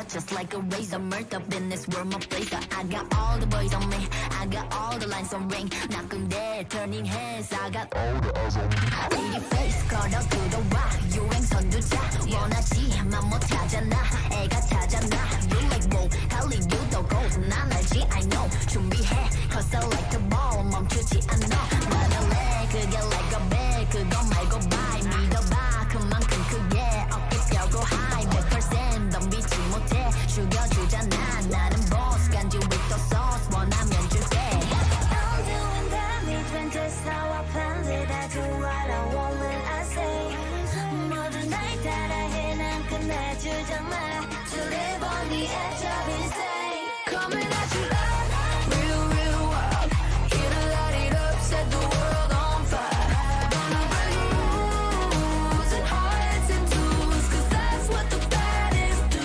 just like a razor. Murked up in this world, my blazer. I got all the boys on me, I got all the lines on ring. Knocking dead, turning heads. I got all the eyes on me. Baby face, 걸어 들어와. 유행 선두자. 원하지만 못하잖아. 애가 타잖아. You like whoa, 할리우드도 go. 난 알지, I know. 준비해, cause I like the ball. 멈추지 않아. 만날래, 그게 like a bag. 그거 말고 bye. 믿어봐, 그만큼 크게. 어깨 펴고 high. 100% 덤비지 못해. 죽여주잖아. 나는 boss. 간지 with the sauce. 원하면 줄게. I'm doing damage when that's how I planned it. I do what I want when I say. 모든 날 따라해 난 끝내주잖아. To live on the edge of insane. Coming at you like real, real wild. Here to light it up, set the world on fire. Gonna break rules and hearts and tools, cause that's what the baddest do.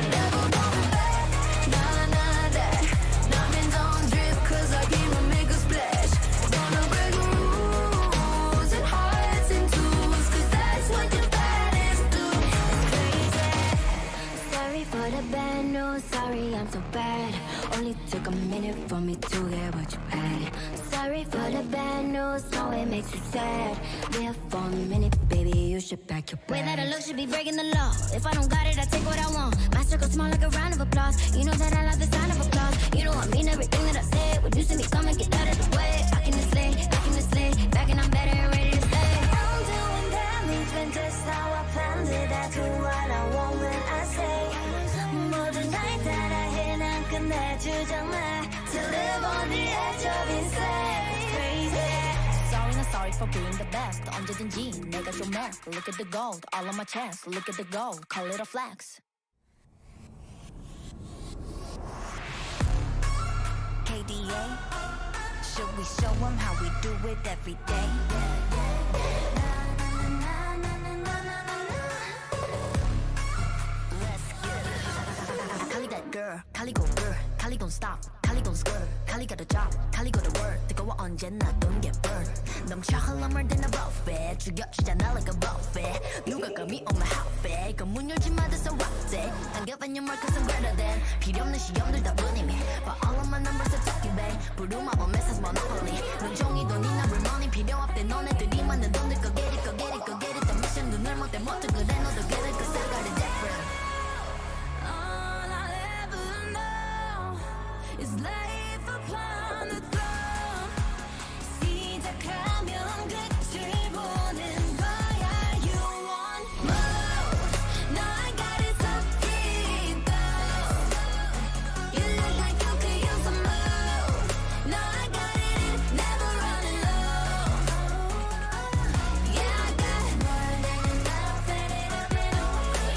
Never going back, nah, nah, that. Diamonds on drift, cause I came to make a splash. Gonna break rules and hearts and tools, cause that's what the baddest do. Sorry for the bad news, sorry I'm so bad. Only took a minute for me to get what you had. Sorry for the bad news, no it makes you sad. There for a minute, baby, you should pack your Way bags. that I look should be breaking the law. If I don't got it, I take what I want. My circle small like a round of applause. You know that I love the sound of applause. You know I mean everything that I say. When you see me coming, get out of the way. Back in the sleigh, back and I'm better and ready to stay. I'm doing damage when that's how I planned it. I do what I want when I say. 모든 날 따라해 난 끝내주잖아. To live on the edge of insane. It's crazy. Sorry, not sorry for being the best. 언제든지 내가 좀 해. Look at the gold, all on my chest. Look at the gold, call it a flex. KDA, should we show them how we do it every day? Kali that girl, Kali go girl, Kali gon' stop, Kali gon' skirt, Kali got a job, Kali got a word. 뜨거워 언제나 don't get burned. 넘쳐 흘러물 than a buffet, 죽여주잖아 like a buffet. 누가 감히 on my outfit, 그 문 열지 마 that's a rock day. 당겨봐 your mark cause I'm greater than. 필요 없는 시험들 다 뿐이미. But all of my numbers are talking back. 부루마법 message monopoly. 눈종이 돈이나 real money 필요 없대. 너네들이 만든 돈들 go get it, go get it, go get it. 더 미션 눈을 못 떼 못해 그래 너도 get it cause I got it different. All I'll ever know is life upon the throne. 시작하면 끝을 보는 거야. You want more? No, I got it so deep down. You look like you could use some more. No, I got it, never running low. Yeah, I got more than enough, and it up and away.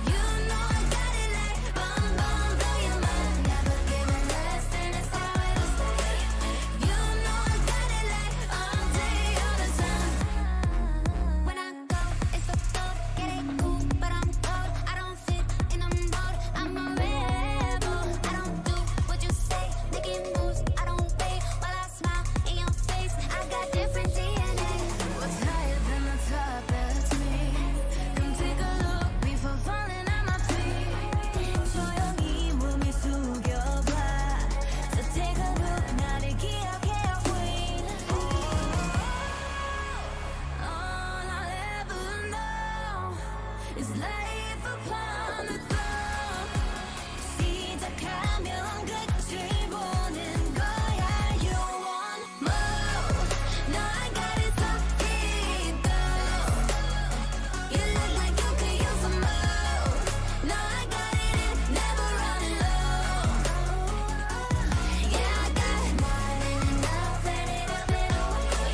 You know I got it like bomb, bomb, blow your mind. Never giving less, and it's how it'll stay. You know I got it like all day, all the time. When I go, it's so cold, get it cool, but I'm cold. I don't fit in a mold, I'm a rebel. I don't do what you say, making moves, I don't wait while I smile in your face. I got different DNA. What's higher than the top? That's me. Come take a look before falling at my feet. 조용히 몸을 숙여봐. So take a look, 나를 기억해, queen. All I'll ever know is life upon the throne. 시작하면 끝을 보는 거야. You want more? No, I got it so deep down. You look like you could use some more. No, I got it, never running low. Yeah, I got more than enough, and it up and away.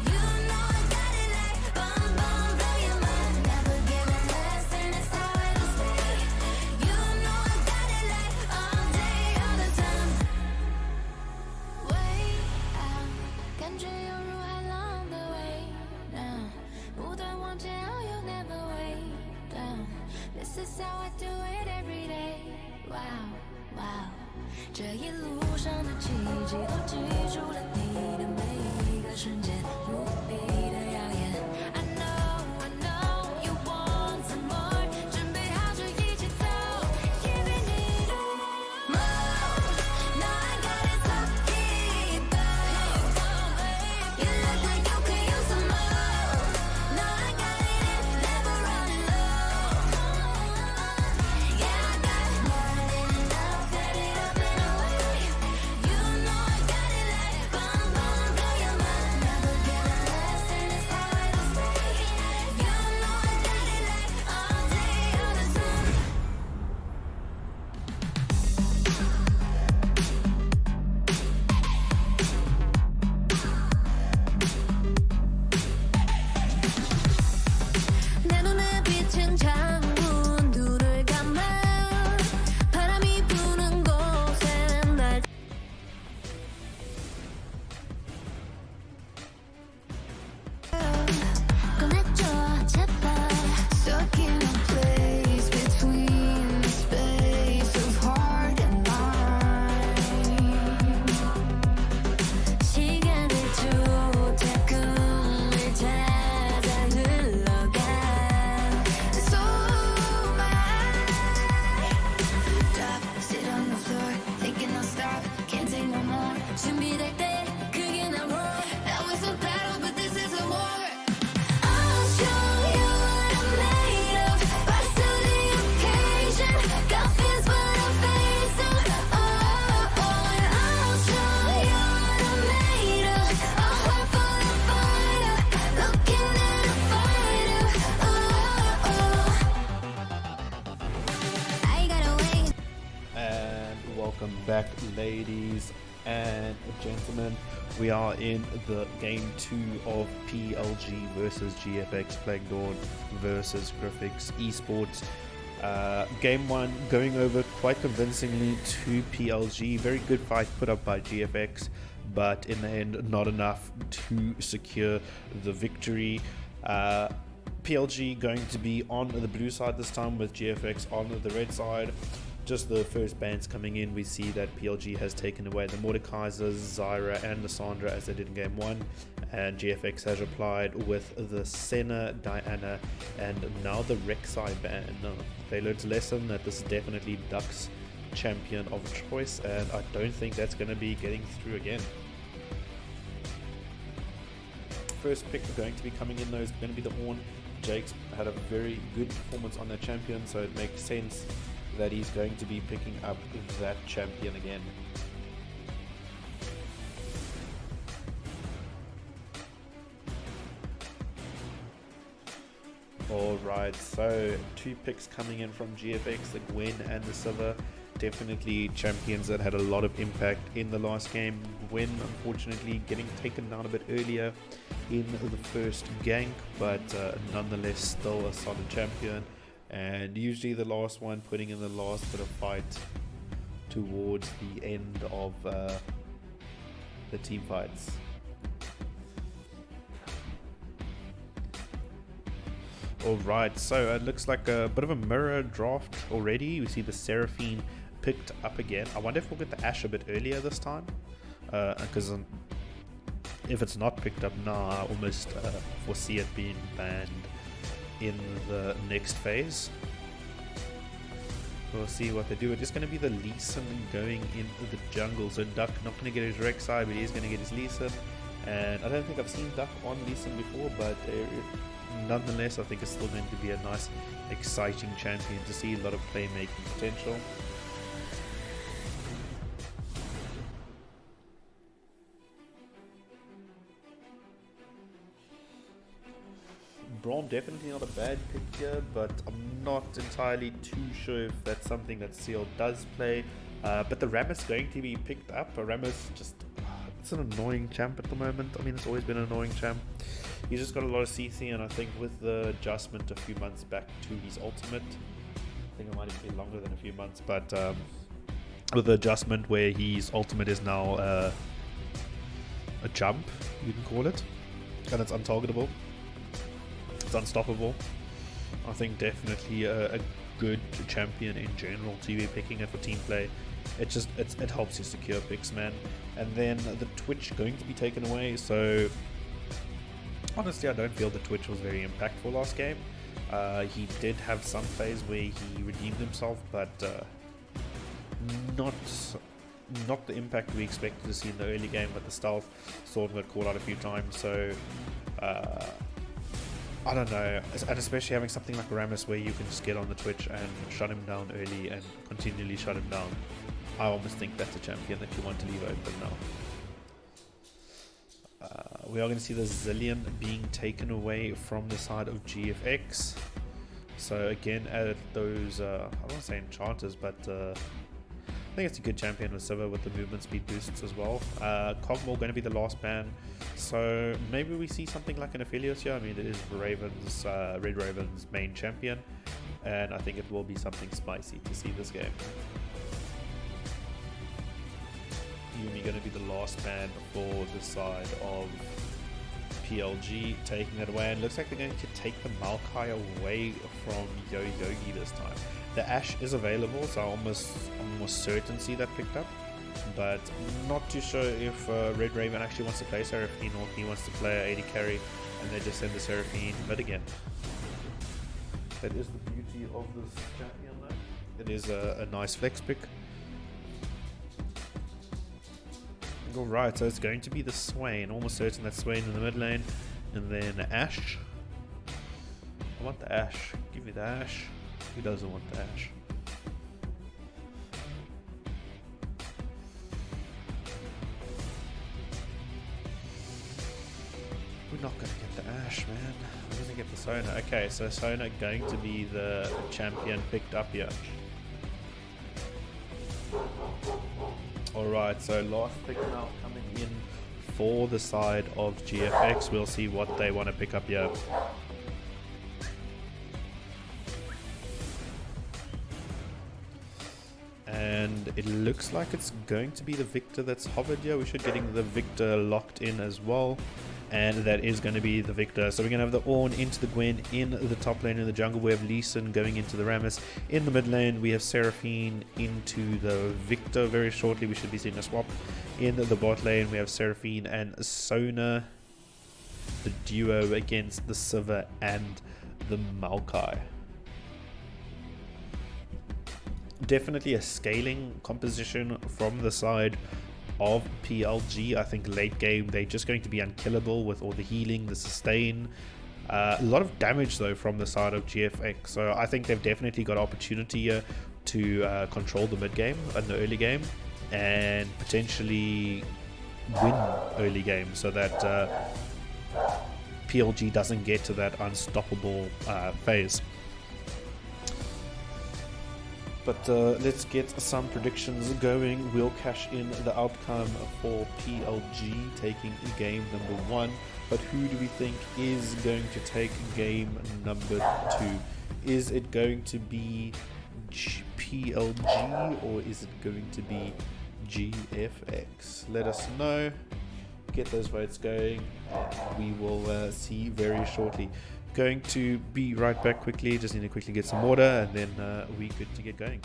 You know I got it like bomb, bomb, blow your mind. Never giving less, and it's how it'll stay. You know I got it like all day, all the time. Way out，感觉犹如海浪的味道，不断往前，Oh you never way down。This is how I do it every day。Wow wow，这一路上的奇迹都记住了你的每一个瞬间，无比的耀眼。I know you want some more，准备好就一起走。Yeah ladies and gentlemen. We are in the game 2 of PLG versus GFX, Plague Dawn versus Grifix Esports. Game 1 going over quite convincingly to PLG. Very good fight put up by GFX, but in the end not enough to secure the victory. PLG going to be on the blue side this time, with GFX on the red side. Just the first bans coming in, we see that PLG has taken away the Mordekaisers, Zyra and the Sandra as they did in game 1, and GFX has replied with the Senna, Diana, and now the Rek'Sai ban. They learned a lesson that this is definitely Duck's champion of choice, and I don't think that's going to be getting through again. First pick going to be coming in though is going to be the Ornn. Jake's had a very good performance on that champion, so it makes sense that he's going to be picking up that champion again. Alright, so 2 picks coming in from GFX, the Gwen and the Sivir. Definitely champions that had a lot of impact in the last game. Gwen unfortunately getting taken down a bit earlier in the first gank, but nonetheless still a solid champion, and usually the last one putting in the last bit of fight towards the end of the team fights. Alright, so it looks like a bit of a mirror draft already. We see the Seraphine picked up again. I wonder if we'll get the Ashe a bit earlier this time, because if it's not picked up now, I almost foresee it being banned in the next phase. We'll see what they do. It's just going to be the Lee Sin going into the jungle. So Duck not going to get his Rek'Sai, but he's going to get his Lee Sin. And I don't think I've seen Duck on Lee Sin before, but nonetheless I think it's still going to be a nice exciting champion to see. A lot of playmaking potential. Braum definitely not a bad pick here, but I'm not entirely too sure if that's something that Seal does play. But the Rammus going to be picked up. Rammus just, it's an annoying champ at the moment. I mean, it's always been an annoying champ. He's just got a lot of CC, and I think with the adjustment a few months back to his ultimate, I think it might even be longer than a few months, but with the adjustment where his ultimate is now a jump, you can call it, and it's untargetable. It's unstoppable. I think definitely a good champion in general to be picking it for team play. It helps you secure picks, man. And then the Twitch going to be taken away. So honestly, I don't feel the Twitch was very impactful last game. He did have some plays where he redeemed himself, but not the impact we expected to see in the early game. But the stealth sword got called out a few times, so I don't know, and especially having something like Rammus where you can just get on the Twitch and shut him down early and continually shut him down. I almost think that's a champion that you want to leave open now. We are going to see the Zillion being taken away from the side of GFX. So again, at those, I don't want to say enchanters, but I think it's a good champion with Sivir with the movement speed boosts as well. Cogmore going to be the last ban, so maybe we see something like an Aphelios here. I mean, it is Ravens, Red Ravens main champion, and I think it will be something spicy to see this game. Yumi going to be the last ban for the side of PLG, taking that away, and looks like they're going to take the Maokai away from Yogi this time. The Ashe is available, so I'm almost certain see that picked up, but not too sure if Red Raven actually wants to play Seraphine or if he wants to play a AD carry and they just send the Seraphine. But again, that is the beauty of this champion though. It is a nice flex pick. Alright, so it's going to be the Swain, almost certain that Swain in the mid lane, and then Ashe. I want the Ashe, give me the Ashe. Who doesn't want the Ashe? We're not going to get the Ashe, man. We're going to get the Sona. Okay, so Sona going to be the champion picked up here. Alright, so last pick now coming in for the side of GFX. We'll see what they want to pick up here. And it looks like it's going to be the Victor that's hovered here. We should getting the Victor locked in as well. And that is going to be the Victor. So we're going to have the Ornn into the Gwen in the top lane. In the jungle we have Lee Sin going into the Rammus. In the mid lane we have Seraphine into the Victor. Very shortly we should be seeing a swap. In the bot lane we have Seraphine and Sona. The duo against the Sivir and the Maokai. Definitely a scaling composition from the side of PLG. I think late game they're just going to be unkillable with all the healing, the sustain. A lot of damage though from the side of GFX, so I think they've definitely got opportunity here to control the mid game and the early game and potentially win early game so that PLG doesn't get to that unstoppable phase. But let's get some predictions going. We'll cash in the outcome for PLG taking game number 1. But who do we think is going to take game number 2? Is it going to be PLG or is it going to be GFX? Let us know. Get those votes going. We will see very shortly. Going to be right back quickly. Just need to quickly get some water and then we good to get going.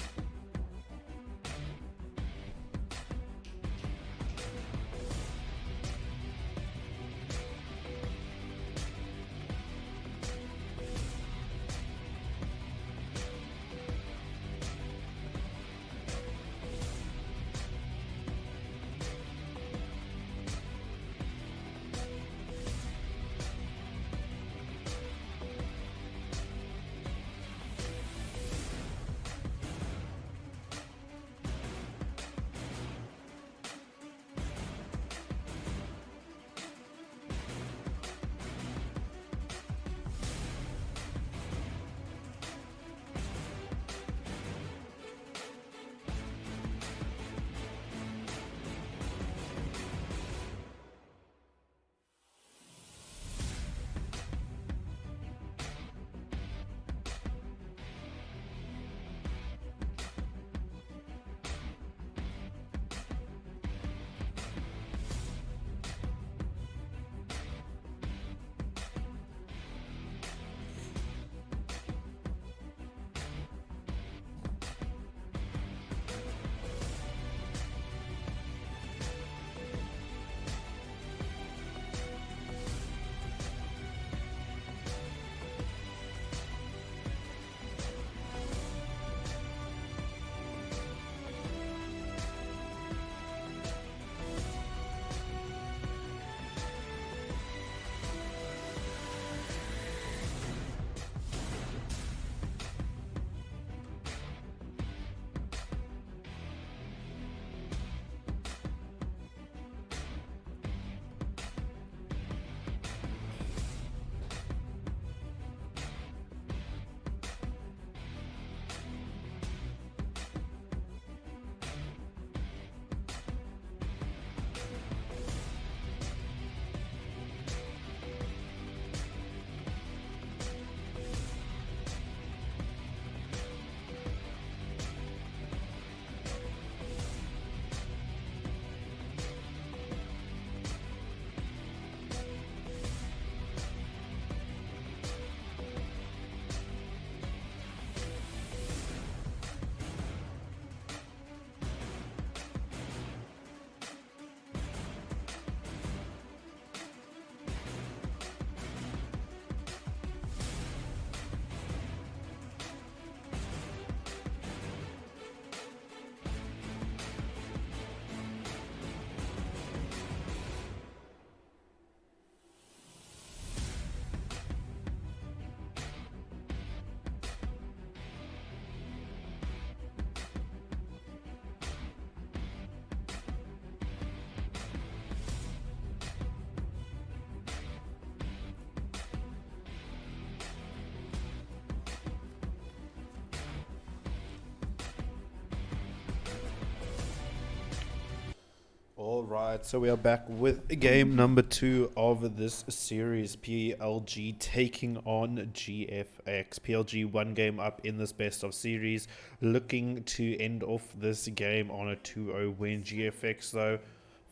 All right, so we are back with game number 2 of this series. PLG taking on GFX. PLG one game up in this best of series, looking to end off this game on a 2-0 win. GFX, though,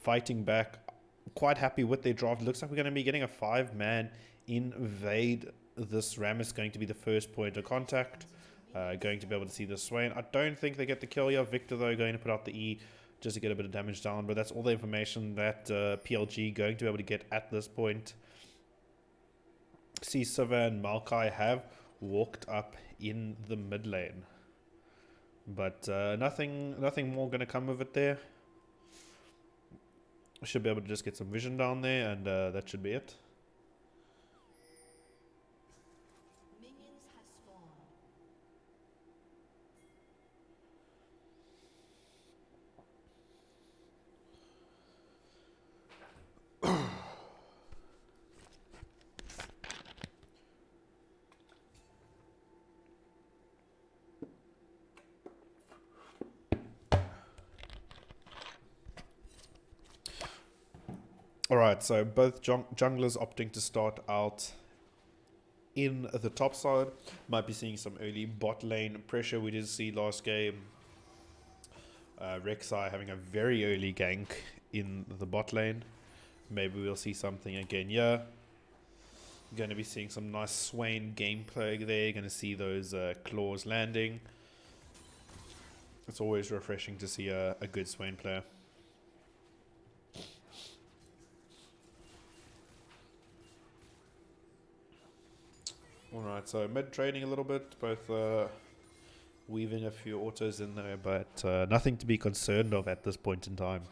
fighting back, quite happy with their draft. Looks like we're going to be getting a 5-man invade. This Ram is going to be the first point of contact. Going to be able to see the Swain. I don't think they get the kill here. Victor, though, going to put out the E just to get a bit of damage down, but that's all the information that PLG going to be able to get at this point. See, Siva and Maokai have walked up in the mid lane, but nothing more going to come of it there. Should be able to just get some vision down there, and that should be it. Alright, so both junglers opting to start out in the top side. Might be seeing some early bot lane pressure. We did see last game Rek'Sai having a very early gank in the bot lane. Maybe we'll see something again here. Going to be seeing some nice Swain gameplay there. Going to see those claws landing. It's always refreshing to see a good Swain player. Alright, so mid trading a little bit, both weaving a few autos in there, but nothing to be concerned of at this point in time.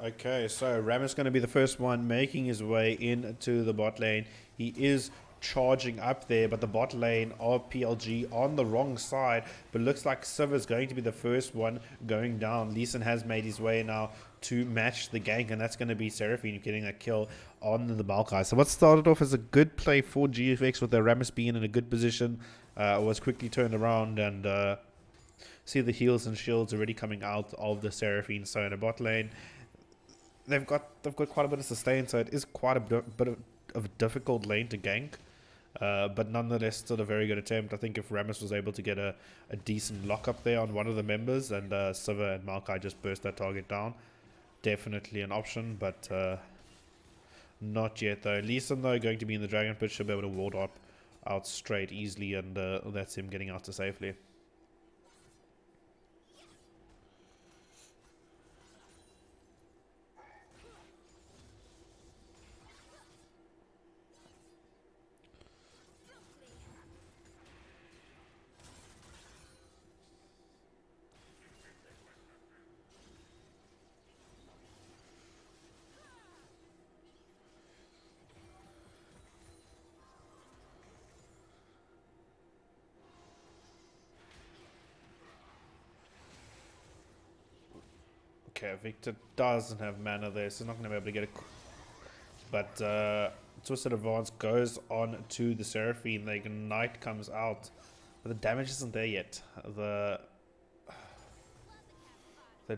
Okay, so Ram is going to be the first one making his way into the bot lane. He is charging up there, but the bot lane of PLG on the wrong side. But looks like Siva is going to be the first one going down. Lee Sin has made his way now to match the gank, and that's going to be Seraphine getting a kill on the Maokai. So what started off as a good play for GFX with the Rammus being in a good position was quickly turned around, and see the heals and shields already coming out of the Seraphine side in the bot lane. They've got quite a bit of sustain, so it is quite a bit of a difficult lane to gank. But nonetheless, still a very good attempt. I think if Rammus was able to get a decent lock up there on one of the members, and Siva and Maokai just burst that target down, definitely an option, but not yet though. Lee Sin, though, going to be in the Dragon Pit, should be able to ward up out straight easily, and that's him getting out to safely. Okay, Victor doesn't have mana there, so he's not going to be able to get it. But Twisted Advance goes on to the Seraphine. The Ignite comes out, but the damage isn't there yet. They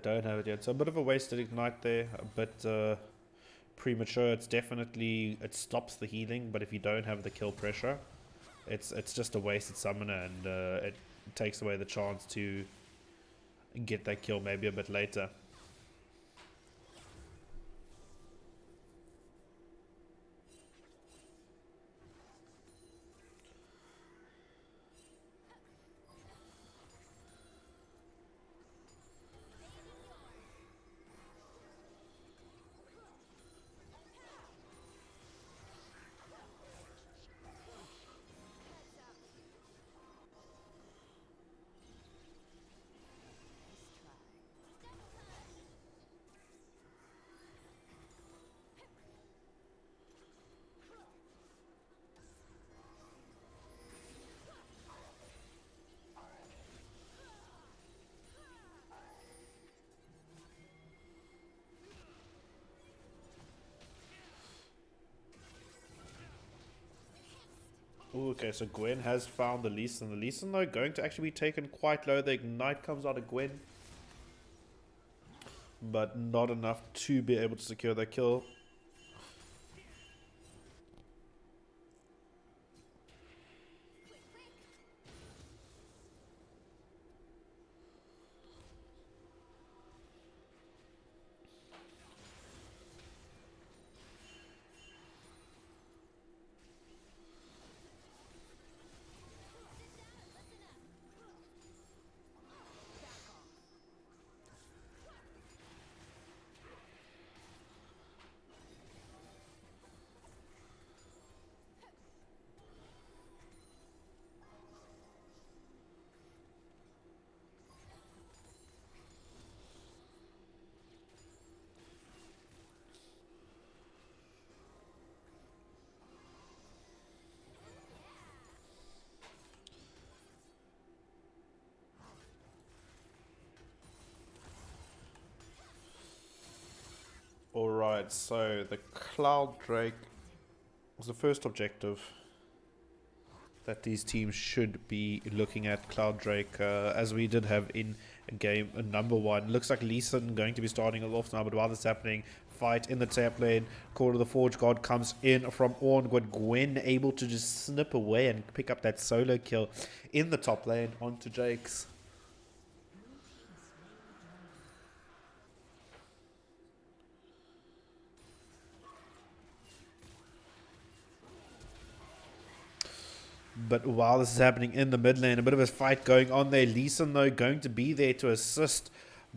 don't have it yet, so a bit of a wasted Ignite there, a bit premature. It's definitely, it stops the healing, but if you don't have the kill pressure, it's just a wasted summoner, and it takes away the chance to get that kill maybe a bit later. Ooh, okay, so Gwen has found the Lee Sin. The Lee Sin, though, going to actually be taken quite low. The Ignite comes out of Gwen, but not enough to be able to secure that kill. Alright, so the Cloud Drake was the first objective that these teams should be looking at. Cloud Drake, as we did have in game number 1. Looks like Lee Sin going to be starting it off now, but while this is happening, fight in the top lane. Call of the Forge God comes in from Ornn, with Gwen able to just snip away and pick up that solo kill in the top lane onto Jake's. But while this is happening in the mid lane, a bit of a fight going on there. Lee Sin, though, going to be there to assist.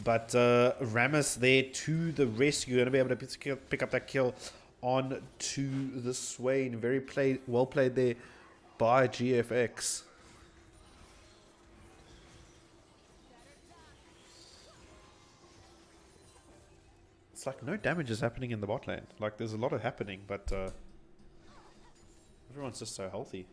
But Rammus there to the rescue. Going to be able to pick up that kill on to the Swain. Very well played there by GFX. It's like no damage is happening in the bot lane. Like there's a lot of happening, but everyone's just so healthy.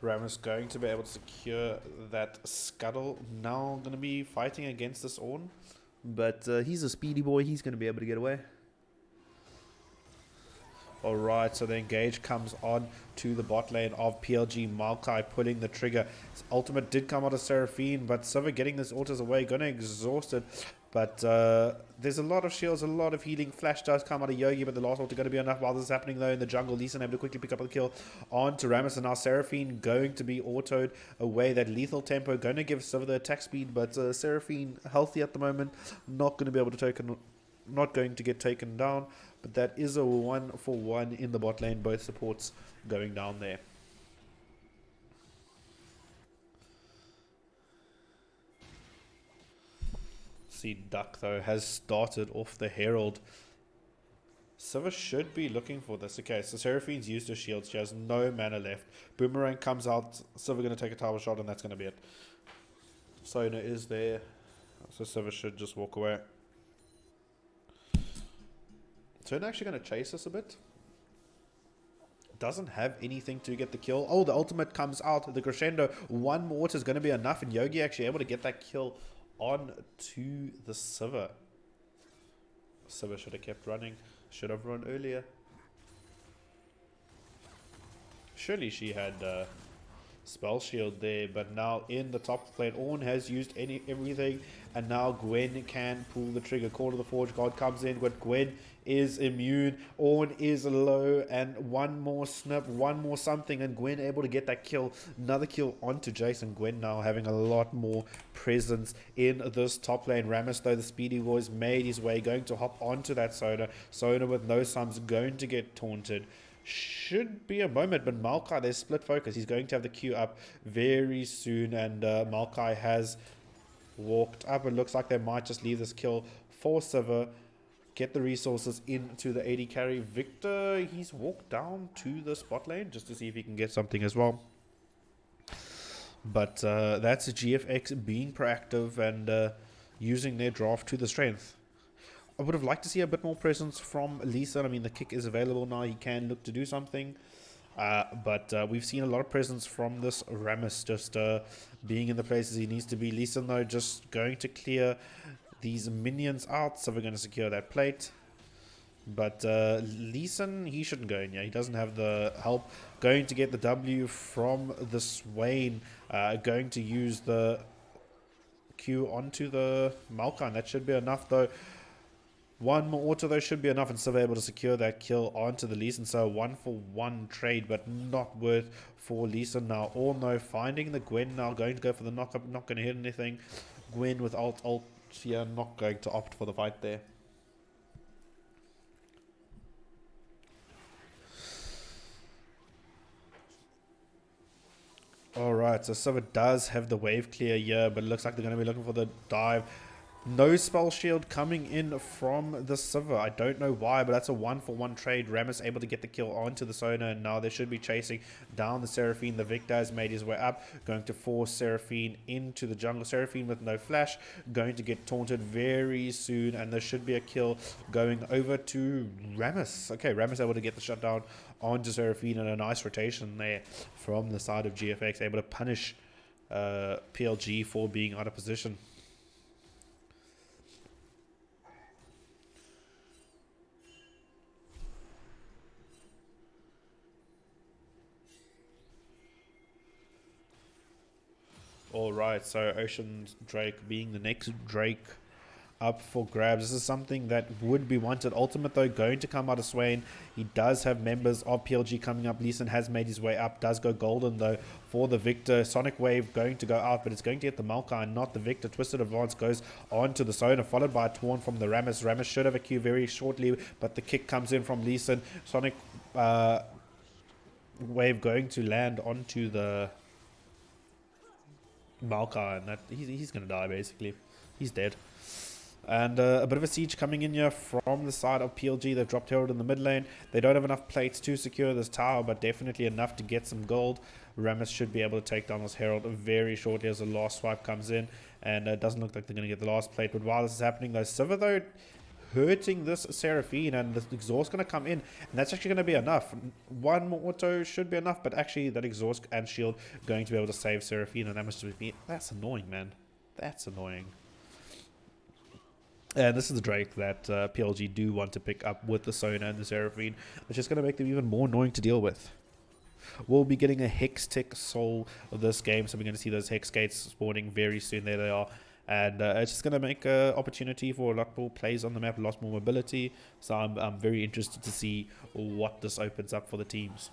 Rammus going to be able to secure that scuttle. Now going to be fighting against this Ornn. But he's a speedy boy. He's going to be able to get away. Alright, so the engage comes on to the bot lane of PLG. Maokai pulling the trigger. His ultimate did come out of Seraphine, but Sivir getting this autos away. Going to exhaust it. But there's a lot of shields, a lot of healing. Flash does come out of Yogi, but the last ult is going to be enough. While this is happening, though, in the jungle, Lee Sin able to quickly pick up the kill on to Rammus. And now Seraphine going to be autoed away. That lethal tempo going to give Sivir the attack speed, but Seraphine healthy at the moment. Not going to be able to take not going to get taken down, but that is a 1-for-1 in the bot lane. Both supports going down there. See, Duck though has started off the Herald. Sivir should be looking for this. Okay, so Seraphine's used her shield. She has no mana left. Boomerang comes out. Sivir going to take a tower shot, and that's going to be it. Sona is there, so Sivir should just walk away. Sona actually going to chase us a bit. Doesn't have anything to get the kill. Oh, the ultimate comes out. The crescendo. One more is going to be enough, and Yogi actually able to get that kill on to the Sivir. Sivir should have kept running. Should have run earlier. Surely she had spell shield there, but now in the top lane, Ornn has used everything, and now Gwen can pull the trigger. Call of the Forge God comes in, but Gwen is immune. Ornn is low, and one more snip, one more something, and Gwen able to get that kill. Another kill onto Jason. Gwen now having a lot more presence in this top lane. Rammus, though, the speedy boys made his way, going to hop onto that Sona. Sona with no sums going to get taunted. Should be a moment, but Maokai, there's split focus. He's going to have the queue up very soon, and Maokai has walked up. It looks like they might just leave this kill for Sivir. Get the resources into the AD carry. Victor, he's walked down to the spot lane just to see if he can get something as well. But that's GFX being proactive and using their draft to the strength. I would have liked to see a bit more presence from Lee Sin. I mean, the kick is available now. He can look to do something. But we've seen a lot of presence from this Rammus, just being in the places he needs to be. Lee Sin, though, just going to clear these minions out. So we're going to secure that plate. But Leeson, he shouldn't go in. Yeah, he doesn't have the help. Going to get the W from the Swain. Going to use the Q onto the Malkan. That should be enough, though. One more auto, though, should be enough, and still able to secure that kill onto the Leeson. So 1-for-1 trade, but not worth for Leeson now. All no, finding the Gwen now. Going to go for the knock-up. Not going to hit anything. Gwen with ult. Yeah, not going to opt for the fight there. Alright, so Silver does have the wave clear here, but it looks like they're going to be looking for the dive. No spell shield coming in from the Silver. I don't know why, but that's a 1-for-1 trade. Ramus able to get the kill onto the Sona, and now they should be chasing down the Seraphine. The Victor has made his way up, going to force Seraphine into the jungle. Seraphine with no flash, going to get taunted very soon, and there should be a kill going over to Ramus. Okay, Ramus able to get the shutdown onto Seraphine, and a nice rotation there from the side of GFX, able to punish PLG for being out of position. Alright, so Ocean Drake being the next Drake up for grabs. This is something that would be wanted. Ultimate, though, going to come out of Swain. He does have members of PLG coming up. Leeson has made his way up. Does go golden, though, for the Victor. Sonic Wave going to go out, but it's going to hit the Malkai, not the Victor. Twisted Advance goes on to the Sona, followed by a Taunt from the Ramus. Ramus should have a Q very shortly, but the kick comes in from Leeson. Sonic Wave going to land onto the Malkai, and that he's going to die, basically. He's dead. And a bit of a siege coming in here from the side of PLG. They've dropped Herald in the mid lane. They don't have enough plates to secure this tower, but definitely enough to get some gold. Ramus should be able to take down this Herald very shortly as the last swipe comes in. And it doesn't look like they're going to get the last plate. But while this is happening, though, Sivir, though, hurting this Seraphine, and the exhaust going to come in, and that's actually going to be enough. One more auto should be enough, but actually that exhaust and shield going to be able to save Seraphine, and that must be, that's annoying, man. That's annoying. And this is the Drake that PLG do want to pick up with the Sona and the Seraphine, which is going to make them even more annoying to deal with. We'll be getting a Hex Tick Soul of this game, so we're going to see those Hex Gates spawning very soon. There they are. And it's just going to make an opportunity for a lot more plays on the map, a lot more mobility. So I'm very interested to see what this opens up for the teams.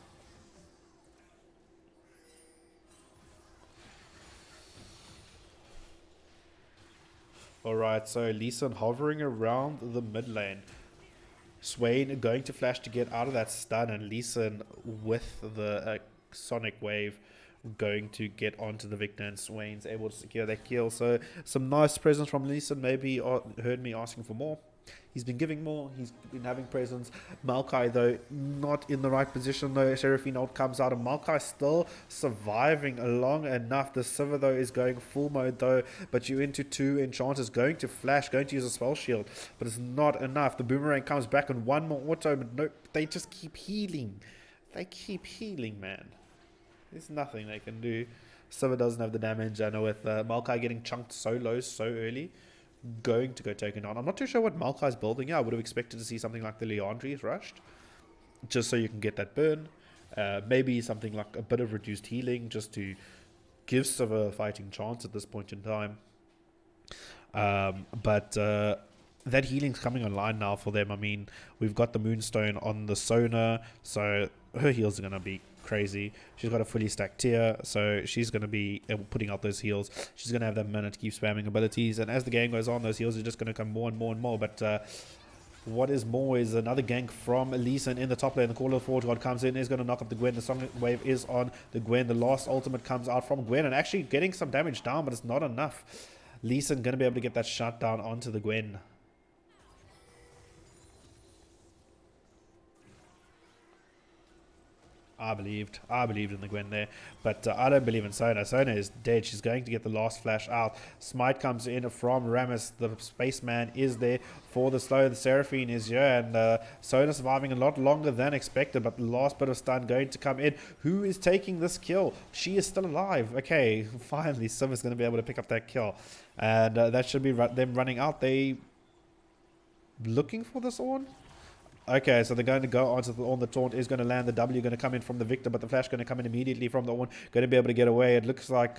Alright, so Leeson hovering around the mid lane. Swain going to flash to get out of that stun, and Leeson with the Sonic Wave going to get onto the Victor, and Swain's able to secure that kill. So some nice presence from Leeson. Maybe heard me asking for more. He's been giving more. He's been having presence. Malkai, though, not in the right position, though. Seraphine ult comes out, and Malkai still surviving long enough. The Sivir, though, is going full mode, though. But you into two enchanters, going to flash, going to use a spell shield. But it's not enough. The boomerang comes back, and one more auto. But no, they just keep healing. They keep healing, man. There's nothing they can do. Sivir doesn't have the damage, and with Malkai getting chunked so low, so early, going to go take it on. I'm not too sure what Malkai's building. Yeah, I would have expected to see something like the Leandri's rushed, just so you can get that burn. Maybe something like a bit of reduced healing, just to give Sivir a fighting chance at this point in time. But that healing's coming online now for them. I mean, we've got the Moonstone on the Sona, so her heals are going to be crazy. She's got a fully stacked tier, so she's going to be putting out those heals. She's going to have that mana to keep spamming abilities, and as the game goes on, those heals are just going to come more and more and more. But what is more is another gank from Leeson in the top lane. The Call of the Forge God comes in, is going to knock up the Gwen. The Sonic Wave is on the Gwen. The last ultimate comes out from Gwen, and actually getting some damage down, but it's not enough. Leeson going to be able to get that shutdown onto the Gwen. I believed in the Gwen there, but I don't believe in Sona. Sona is dead. She's going to get the last flash out. Smite comes in from Ramus. The Spaceman is there for the slow. The Seraphine is here, and Sona surviving a lot longer than expected, but the last bit of stun going to come in. Who is taking this kill? She is still alive. Okay, finally Sivir's going to be able to pick up that kill, and that should be them running out. They looking for this on? Okay, so they're going to go onto the Ornn. The taunt is going to land. The W going to come in from the Victor, but the flash going to come in immediately from the Ornn. Going to be able to get away. It looks like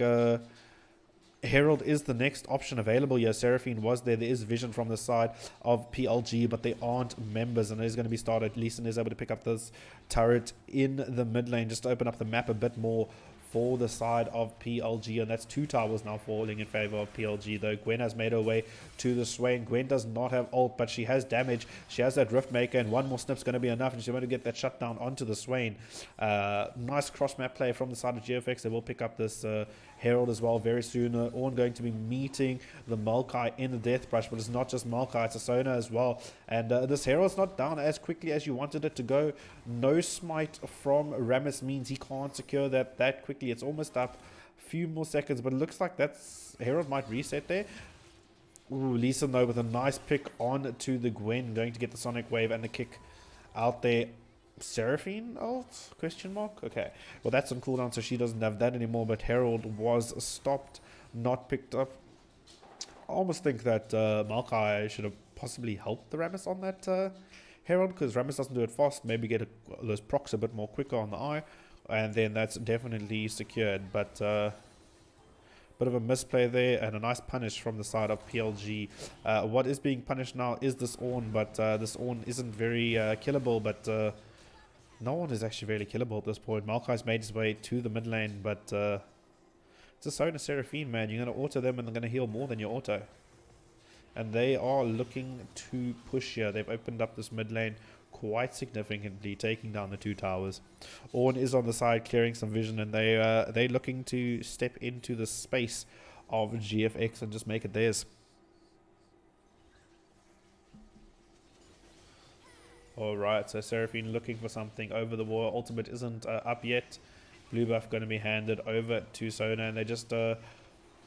Herald is the next option available here. Seraphine was there. There is vision from the side of PLG, but they aren't members, and it is going to be started. Leeson is able to pick up this turret in the mid lane just to open up the map a bit more for the side of PLG, and that's 2 towers now falling in favor of PLG, though. Gwen has made her way to the Swain. Gwen does not have ult, but she has damage. She has that Rift Maker, and one more snip's going to be enough, and she's going to get that shutdown onto the Swain. Nice cross-map play from the side of GFX. They will pick up this Herald as well very soon. Ornn going to be meeting the Maokai in the Death Brush, but it's not just Maokai, it's a Sona as well. And this Herald's not down as quickly as you wanted it to go. No smite from Rammus means he can't secure that quickly. It's almost up a few more seconds, but it looks like that's Herald might reset there. Ooh, Leeson though with a nice pick on to the Gwen, going to get the Sonic Wave and the kick out there. Seraphine ult? Question mark? Okay. Well, that's on cooldown, so she doesn't have that anymore, but Herald was stopped, not picked up. I almost think that Maokai should have possibly helped the Rammus on that Herald, because Rammus doesn't do it fast. Maybe get those procs a bit more quicker on the eye, and then that's definitely secured. But bit of a misplay there, and a nice punish from the side of PLG. What is being punished now is this Ornn, but this Ornn isn't very killable, but no one is actually really killable at this point. Maokai's made his way to the mid lane, but it's a Sona Seraphine, man. You're going to auto them, and they're going to heal more than your auto. And they are looking to push here. They've opened up this mid lane quite significantly, taking down the 2 towers. Ornn is on the side clearing some vision, and they're looking to step into the space of GFX and just make it theirs. Alright, so Seraphine looking for something over the wall. Ultimate isn't up yet. Blue buff going to be handed over to Sona, and they're just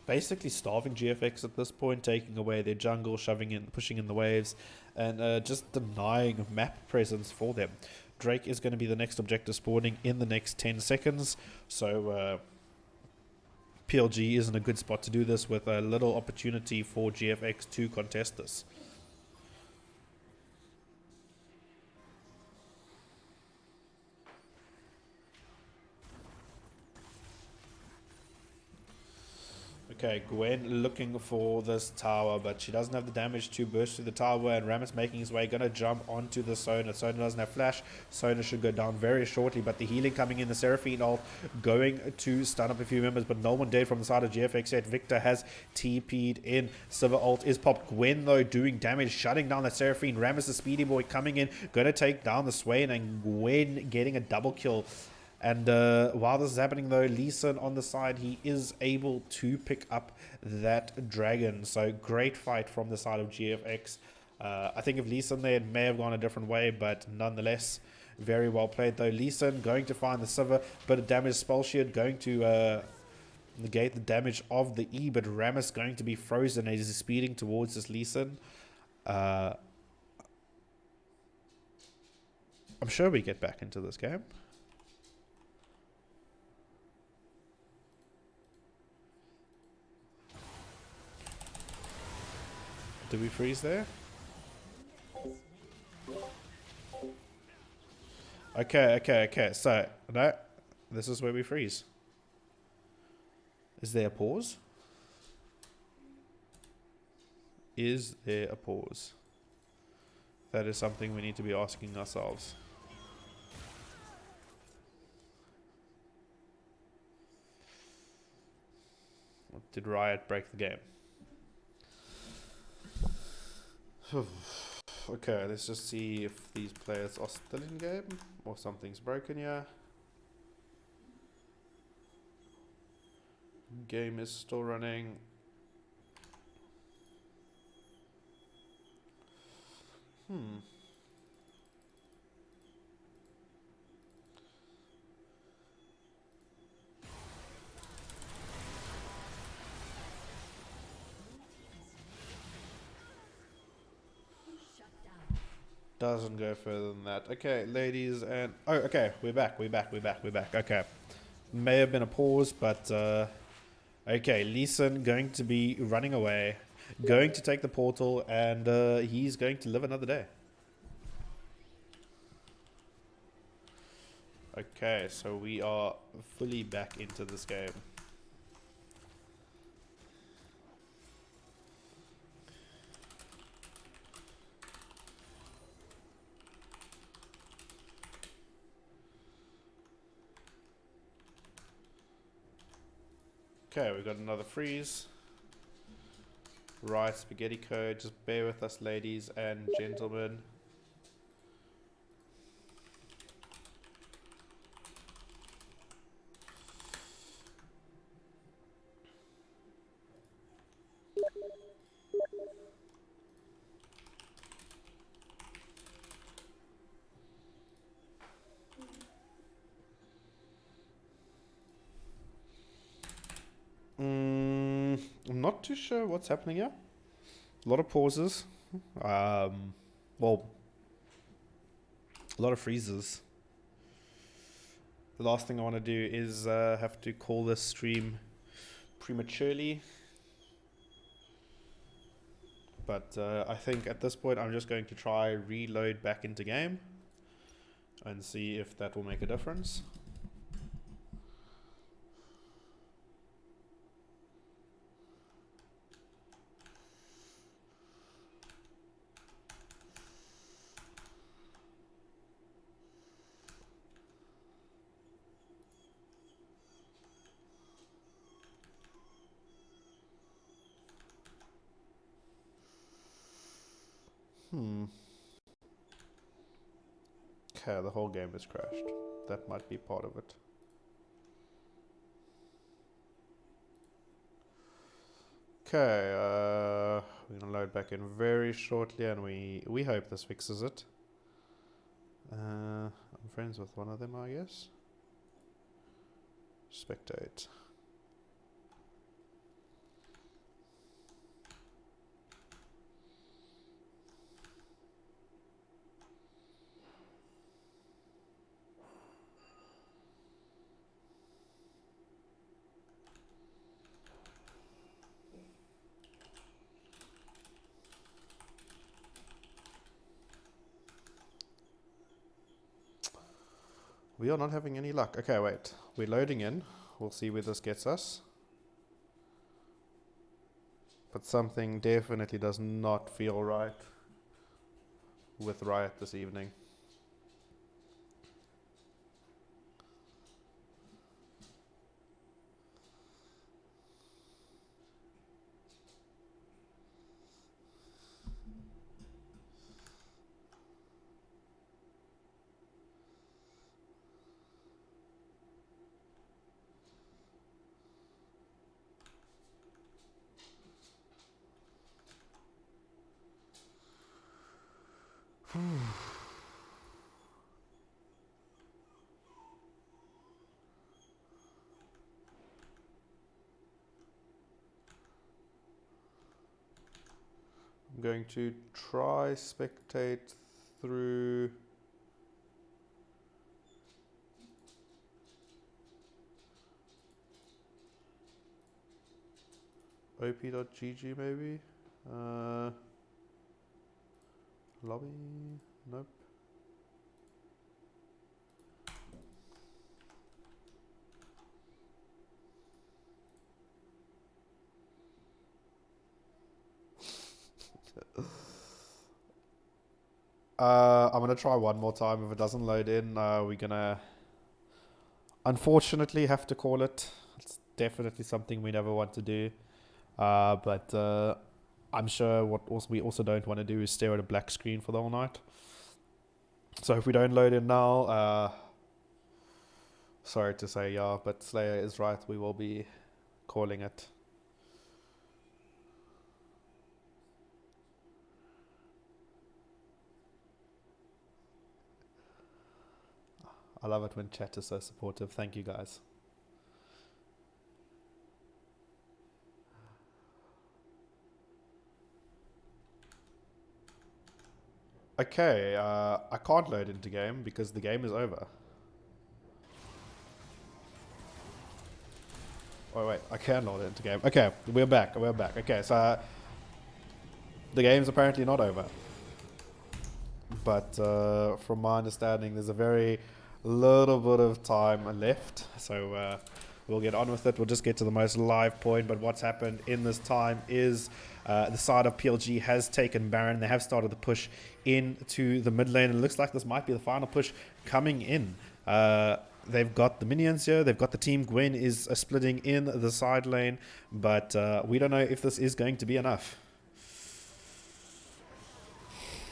basically starving GFX at this point, taking away their jungle, shoving in, pushing in the waves, and just denying map presence for them. Drake is going to be the next objective spawning in the next 10 seconds, so PLG is in a good spot to do this with a little opportunity for GFX to contest this. Okay, Gwen looking for this tower, but she doesn't have the damage to burst through the tower, and Rammus making his way, going to jump onto the Sona. Sona doesn't have flash. Sona should go down very shortly, but the healing coming in, the Seraphine ult going to stun up a few members, but no one dead from the side of GFX yet. Victor has TP'd in. Silver ult is popped. Gwen, though, doing damage, shutting down that Seraphine. Rammus, the speedy boy, coming in, going to take down the Swain, and Gwen getting a double kill. And while this is happening, though, Leeson on the side, he is able to pick up that dragon. So great fight from the side of GFX. I think if Leeson there, it may have gone a different way, but nonetheless, very well played, though. Leeson going to find the Sivir, bit of damage. Spell Shield going to negate the damage of the E, but Rammus going to be frozen as he's speeding towards this Leeson. I'm sure we get back into this game. Do we freeze there? Okay. So, no. This is where we freeze. Is there a pause? Is there a pause? That is something we need to be asking ourselves. Did Riot break the game? Okay, let's just see if these players are still in game or something's broken here. Game is still running. Doesn't go further than that. Okay, ladies and... Oh, okay, we're back. Okay. May have been a pause, but... okay, Leeson going to be running away, going to take the portal, and he's going to live another day. Okay, so we are fully back into this game. Okay, we got another freeze. Right, spaghetti code. Just bear with us, ladies and gentlemen. I'm not too sure what's happening here. A lot of pauses. Well, a lot of freezes. The last thing I want to do is have to call this stream prematurely. But I think at this point I'm just going to try reload back into game and see if that will make a difference. Okay, the whole game is crashed. That might be part of it. Okay, we're gonna load back in very shortly, and we hope this fixes it. I'm friends with one of them, I guess. Spectate. We are not having any luck. Okay, wait. We're loading in. We'll see where this gets us. But something definitely does not feel right with Riot this evening. I'm going to try spectate through op.gg maybe. Lobby? Nope. I'm gonna try one more time. If it doesn't load in, we're gonna unfortunately have to call it. It's definitely something we never want to do. But I'm sure what we also don't want to do is stare at a black screen for the whole night. So if we don't load in now, sorry to say, yeah, but Slayer is right. We will be calling it. I love it when chat is so supportive. Thank you, guys. Okay, I can't load into game because the game is over. Oh wait, I can load into game. Okay, we're back. Okay, so the game's apparently not over. But from my understanding, there's a very little bit of time left, so we'll get on with it. We'll just get to the most live point. But what's happened in this time is the side of PLG has taken Baron. They have started the push into the mid lane. It looks like this might be the final push coming in. They've got the minions here. They've got the team. Gwen is splitting in the side lane, but we don't know if this is going to be enough.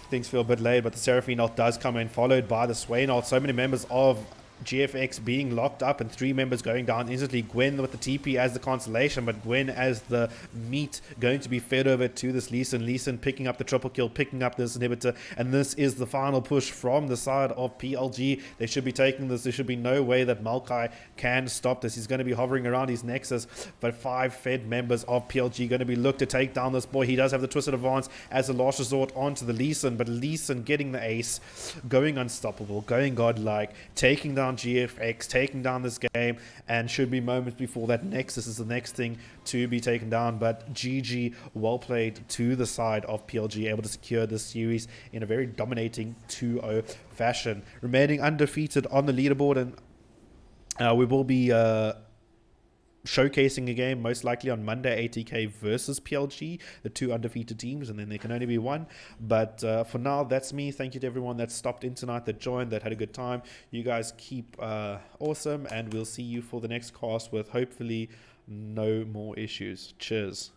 Things feel a bit late, but the Seraphine ult does come in, followed by the Swain ult. So many members of GFX being locked up and 3 members going down instantly. Gwen with the TP as the consolation, but Gwen as the meat going to be fed over to this Lee Sin. Lee Sin picking up the triple kill, picking up this inhibitor, and this is the final push from the side of PLG. They should be taking this. There should be no way that Maokai can stop this. He's going to be hovering around his nexus, but 5 fed members of PLG going to be looked to take down this boy. He does have the Twisted Advance as a last resort onto the Lee Sin, but Lee Sin getting the ace, going unstoppable, going godlike, taking down GFX, taking down this game, and should be moments before that Nexus is the next thing to be taken down. But GG, well played to the side of PLG, able to secure this series in a very dominating 2-0 fashion, remaining undefeated on the leaderboard. And we will be showcasing a game most likely on Monday, ATK versus PLG, the 2 undefeated teams, and then there can only be 1. But for now, that's me. Thank you to everyone that stopped in tonight, that joined, that had a good time. You guys keep awesome, and we'll see you for the next cast with hopefully no more issues. Cheers.